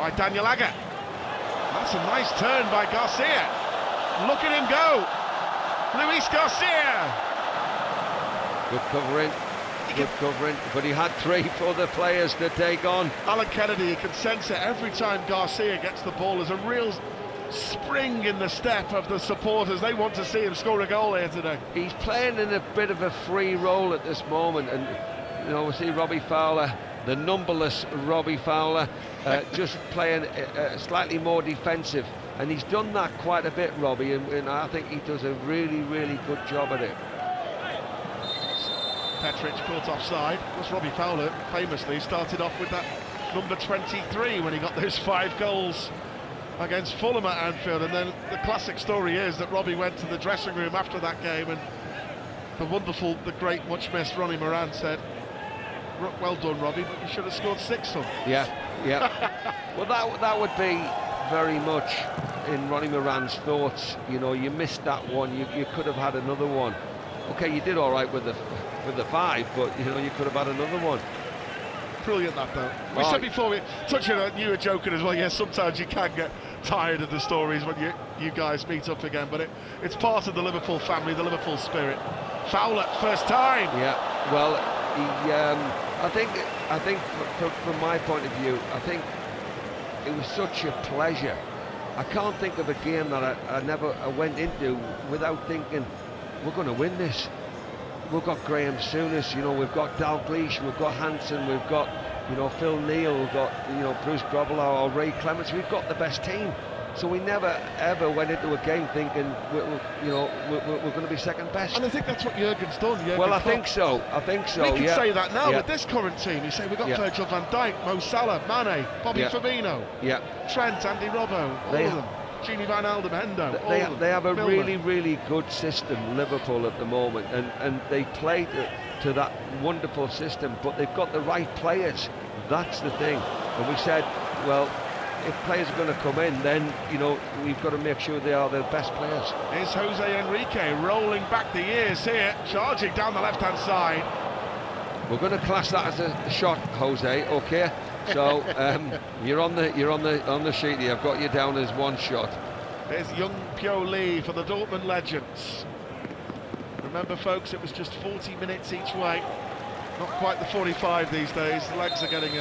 by Daniel Agger. That's a nice turn by Garcia. Look at him go, Luis Garcia. Good covering. Good covering, but he had 3 other players to take on. Alan Kennedy, you can sense it every time Garcia gets the ball. There's a real spring in the step of the supporters. They want to see him score a goal here today. He's playing in a bit of a free role at this moment, and you know, we see Robbie Fowler, the numberless Robbie Fowler, just playing slightly more defensive, and he's done that quite a bit, Robbie, and I think he does a really good job at it. Petric caught offside. Was Robbie Fowler famously started off with that number 23 when he got those 5 goals against Fulham at Anfield, and then the classic story is that Robbie went to the dressing room after that game, and the great, much missed Ronnie Moran said, "Well done, Robbie, but you should have scored 6 of them." Yeah. Well, that would be very much in Ronnie Moran's thoughts. You know, you missed that one. You could have had another one. Okay, you did all right with the 5, but you know you could have had another one. Brilliant that though. We said before, we touching on, you were joking as well. Yes, sometimes you can get tired of the stories when you guys meet up again, but it's part of the Liverpool family, the Liverpool spirit. Fowler, first time. Yeah. Well, I think from my point of view, I think it was such a pleasure. I can't think of a game that I went into without thinking, we're going to win this. We've got Graham Souness, you know, we've got Dalglish, we've got Hansen, we've got, you know, Phil Neal, we've got, you know, Bruce Grobbelaar or Ray Clements. We've got the best team. So we never ever went into a game thinking we're going to be second best. And I think that's what Jurgen's done. I think so. We can say that now with this current team. You say we've got Virgil van Dijk, Mo Salah, Mane, Bobby Firmino, Trent, Andy Robbo, all of them. Gini Van Aldem, Hendo. They have a really good system, Liverpool, at the moment, and they play to that wonderful system, but they've got the right players. That's the thing. And we said, well, if players are going to come in, then you know we've got to make sure they are the best players. Here's Jose Enrique rolling back the years here, charging down the left-hand side. We're going to class that as a shot, Jose, okay? So you're on the sheet here. I've got you down as one shot. There's young Pyo Lee for the Dortmund Legends. Remember, folks, it was just 40 minutes each way. Not quite the 45 these days. The legs are getting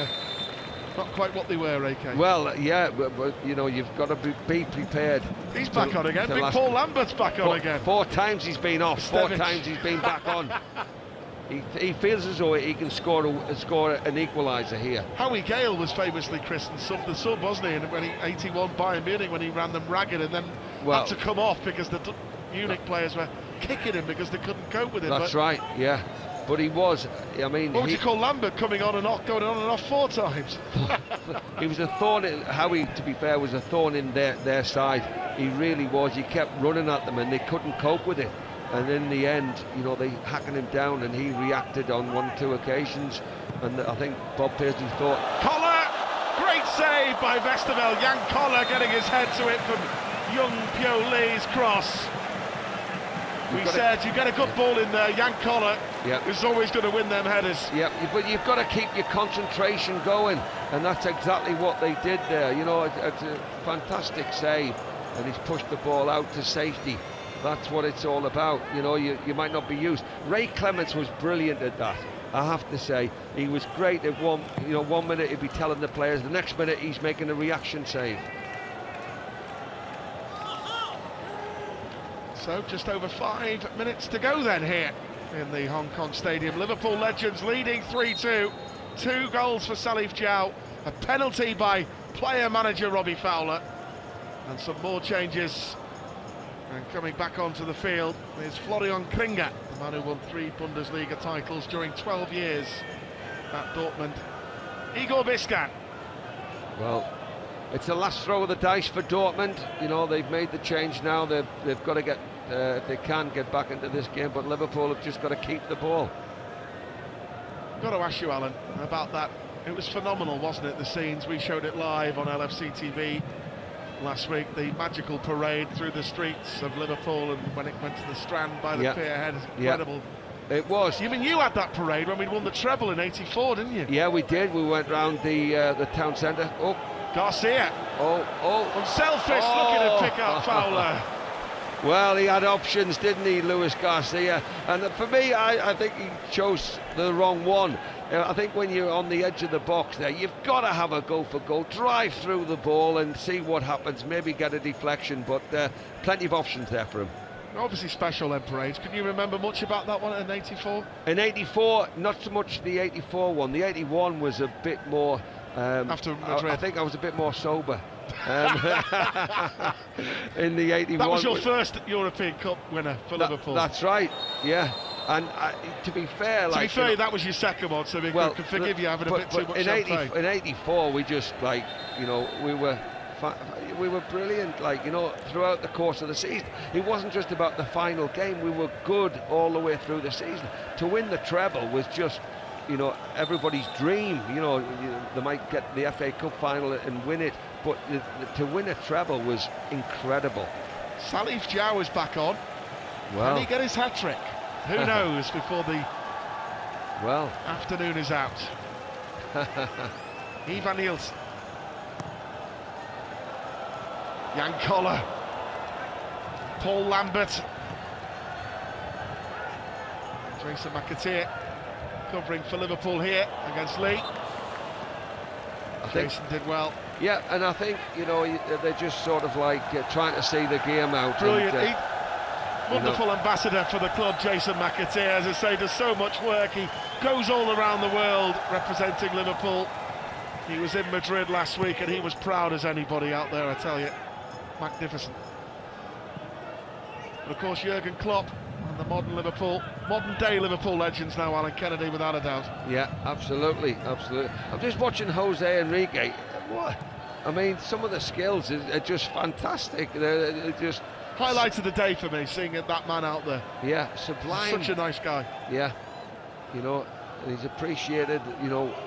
not quite what they were, AK. Well, yeah, but you know, you've got to be prepared. He's back on again. Big Paul Lambert's back on again. 4 times he's been off. 4 times he's been back on. He feels as though he can score an equaliser here. Howie Gale was famously christened the sub, wasn't he? And when 81 Bayern Munich, when he ran them ragged and then had to come off because the Munich players were kicking him because they couldn't cope with him. That's right, yeah. But he was, I mean... What would you call Lambert coming on and off, going on and off 4 times? He was a thorn, Howie, to be fair, was a thorn in their side. He really was. He kept running at them and they couldn't cope with it. And in the end, you know, they hacking him down and he reacted on 1-2 occasions. And I think Bob Paisley thought... Collar! Great save by Westerveld. Jan Collar getting his head to it from young Pyo Lee's cross. We said you get a good ball in there, Jan Collar is always going to win them headers. Yeah, but you've got to keep your concentration going, and that's exactly what they did there. You know, it's a fantastic save, and he's pushed the ball out to safety. That's what it's all about. You know, you might not be used. Ray Clements was brilliant at that, I have to say. He was great at one minute he'd be telling the players, the next minute he's making a reaction save. So just over 5 minutes to go then here in the Hong Kong Stadium. Liverpool Legends leading 3-2. 2 goals for Salif Diao, a penalty by player-manager Robbie Fowler, and some more changes. And coming back onto the field is Florian Kringer, the man who won 3 Bundesliga titles during 12 years at Dortmund. Igor Biscan. Well, it's the last throw of the dice for Dortmund. You know, they've made the change now. They've got to get, if they can, get back into this game. But Liverpool have just got to keep the ball. Got to ask you, Alan, about that. It was phenomenal, wasn't it? The scenes, we showed it live on LFC TV last week. The magical parade through the streets of Liverpool, and when it went to the Strand by the pier head, incredible. It was. You mean you had that parade when we won the treble in '84, didn't you? Yeah, we did. We went round the town centre. Oh. Garcia. Unselfish looking to pick up Fowler. Well, he had options, didn't he, Luis Garcia? And for me, I think he chose the wrong one. I think when you're on the edge of the box there, you've got to have a go for goal, drive through the ball and see what happens, maybe get a deflection, but plenty of options there for him. Obviously special then parades. Can you remember much about that one in '84? In '84, not so much the '84 one. The '81 was a bit more... after Madrid. I think I was a bit more sober in the '81. That was your first European Cup winner for Liverpool. That's right, yeah. And to be fair, that was your second one, so we can forgive you having a bit too much champagne. In '84, we just we were brilliant, throughout the course of the season. It wasn't just about the final game. We were good all the way through the season. To win the treble was just, everybody's dream. They might get the FA Cup final and win it, but to win a treble was incredible. Salif Diao is back on. Can he get his hat-trick? Who knows before the afternoon is out. Ivan Nielsen. Jan Collar. Paul Lambert. Jason McAteer covering for Liverpool here against Lee. Jason did well. Yeah, and I think, they're just sort of trying to see the game out. Brilliant. Wonderful ambassador for the club, Jason McAteer. As I say, does so much work. He goes all around the world representing Liverpool. He was in Madrid last week and he was proud as anybody out there, I tell you. Magnificent. But of course, Jurgen Klopp and the modern day Liverpool legends now, Alan Kennedy, without a doubt. Yeah, absolutely. I'm just watching Jose Enrique. What? I mean, some of the skills are just fantastic. They're just... Highlight of the day for me, seeing that man out there. Yeah, sublime. Such a nice guy. Yeah, he's appreciated,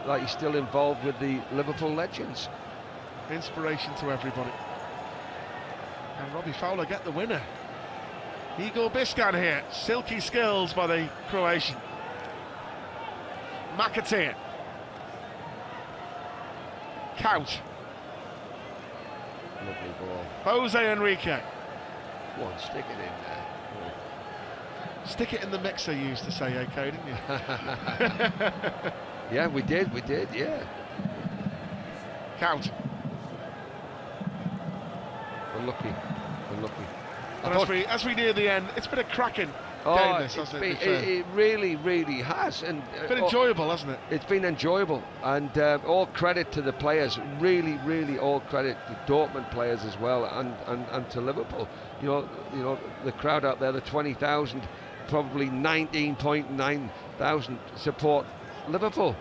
like he's still involved with the Liverpool Legends. Inspiration to everybody. And Robbie Fowler get the winner. Igor Biscan here. Silky skills by the Croatian. McAteer. Count. Lovely ball. Jose Enrique. Go on, stick it in there. Stick it in the mixer, you used to say, AK, didn't you? Yeah, we did, yeah. Count. Unlucky. And as we near the end, it's been a cracking game, this, hasn't it? It really has. And It's been enjoyable, hasn't it? It's been enjoyable, and all credit to the players. Really, all credit to Dortmund players as well, and to Liverpool. You know, the crowd out there, the 20,000, probably 19.9 thousand support Liverpool,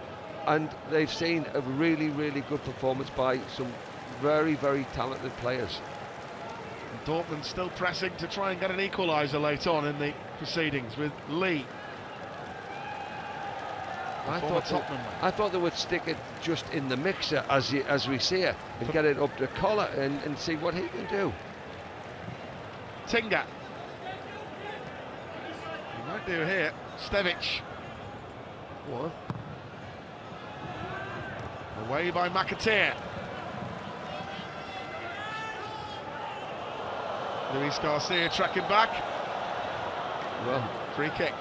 and they've seen a really good performance by some very talented players. Dortmund still pressing to try and get an equaliser late on in the proceedings with Lee. I thought they would stick it just in the mixer as we see it, and get it up to collar and see what he can do. Tinga. He might do here. Stevic. What? Away by McAteer. Luis Garcia tracking back. Well, free kick.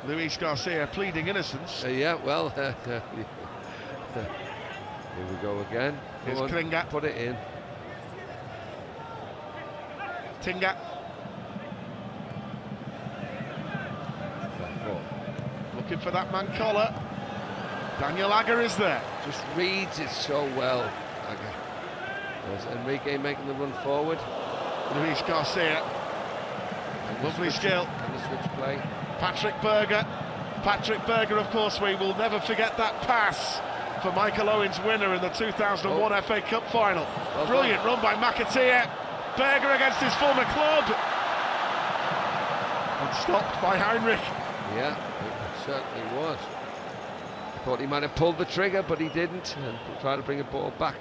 Luis Garcia pleading innocence. Yeah, well, here we go again. Here's Kringa. Put it in. Tinga. Looking for that man collar. Daniel Agger is there. Just reads it so well, Agger. There's Enrique making the run forward. Luis Garcia. Lovely skill. And the switch play. Patrick Berger, of course, we will never forget that pass for Michael Owen's winner in the 2001 FA Cup final. Brilliant run by McAteer. Berger against his former club. And stopped by Heinrich. Yeah, it certainly was. I thought he might have pulled the trigger, but he didn't, and tried to bring a ball back.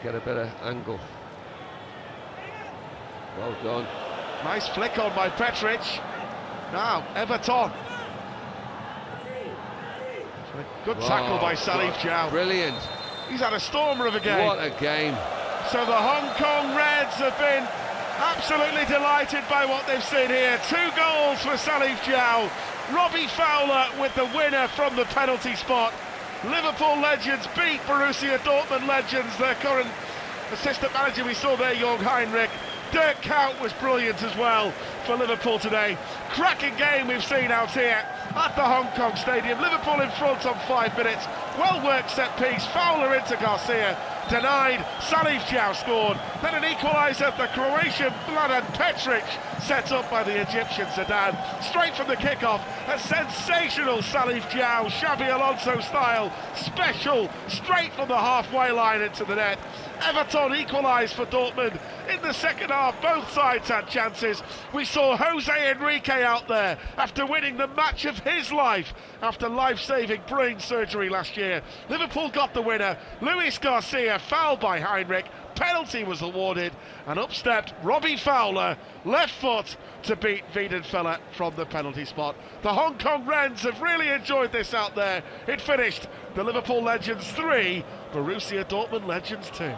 Get a better angle. Well done. Nice flick on by Petric. Now, Everton. Good tackle by Salif Diao. Brilliant. He's had a stormer of a game. What a game. So the Hong Kong Reds have been absolutely delighted by what they've seen here. 2 goals for Salif Diao. Robbie Fowler with the winner from the penalty spot. Liverpool Legends beat Borussia Dortmund Legends. Their current assistant manager we saw there, Jörg Heinrich. Dirk Kuyt was brilliant as well for Liverpool today. Cracking game we've seen out here at the Hong Kong Stadium. Liverpool in front on 5 minutes. Well-worked set piece. Fowler into Garcia. Denied. Salif Diao scored. Then an equaliser. The Croatian Mladen Petric set up by the Egyptian Zidane. Straight from the kickoff. A sensational Salif Diao, Xabi Alonso style. Special. Straight from the halfway line into the net. Everton equalised for Dortmund in the second half. Both sides had chances. We saw Jose Enrique out there after winning the match of his life after life-saving brain surgery last year. Liverpool got the winner. Luis Garcia fouled by Heinrich. Penalty was awarded, and up stepped Robbie Fowler, left foot, to beat Wiedenfeller from the penalty spot. The Hong Kong Reds have really enjoyed this out there. It finished the Liverpool Legends 3, Borussia Dortmund Legends 2.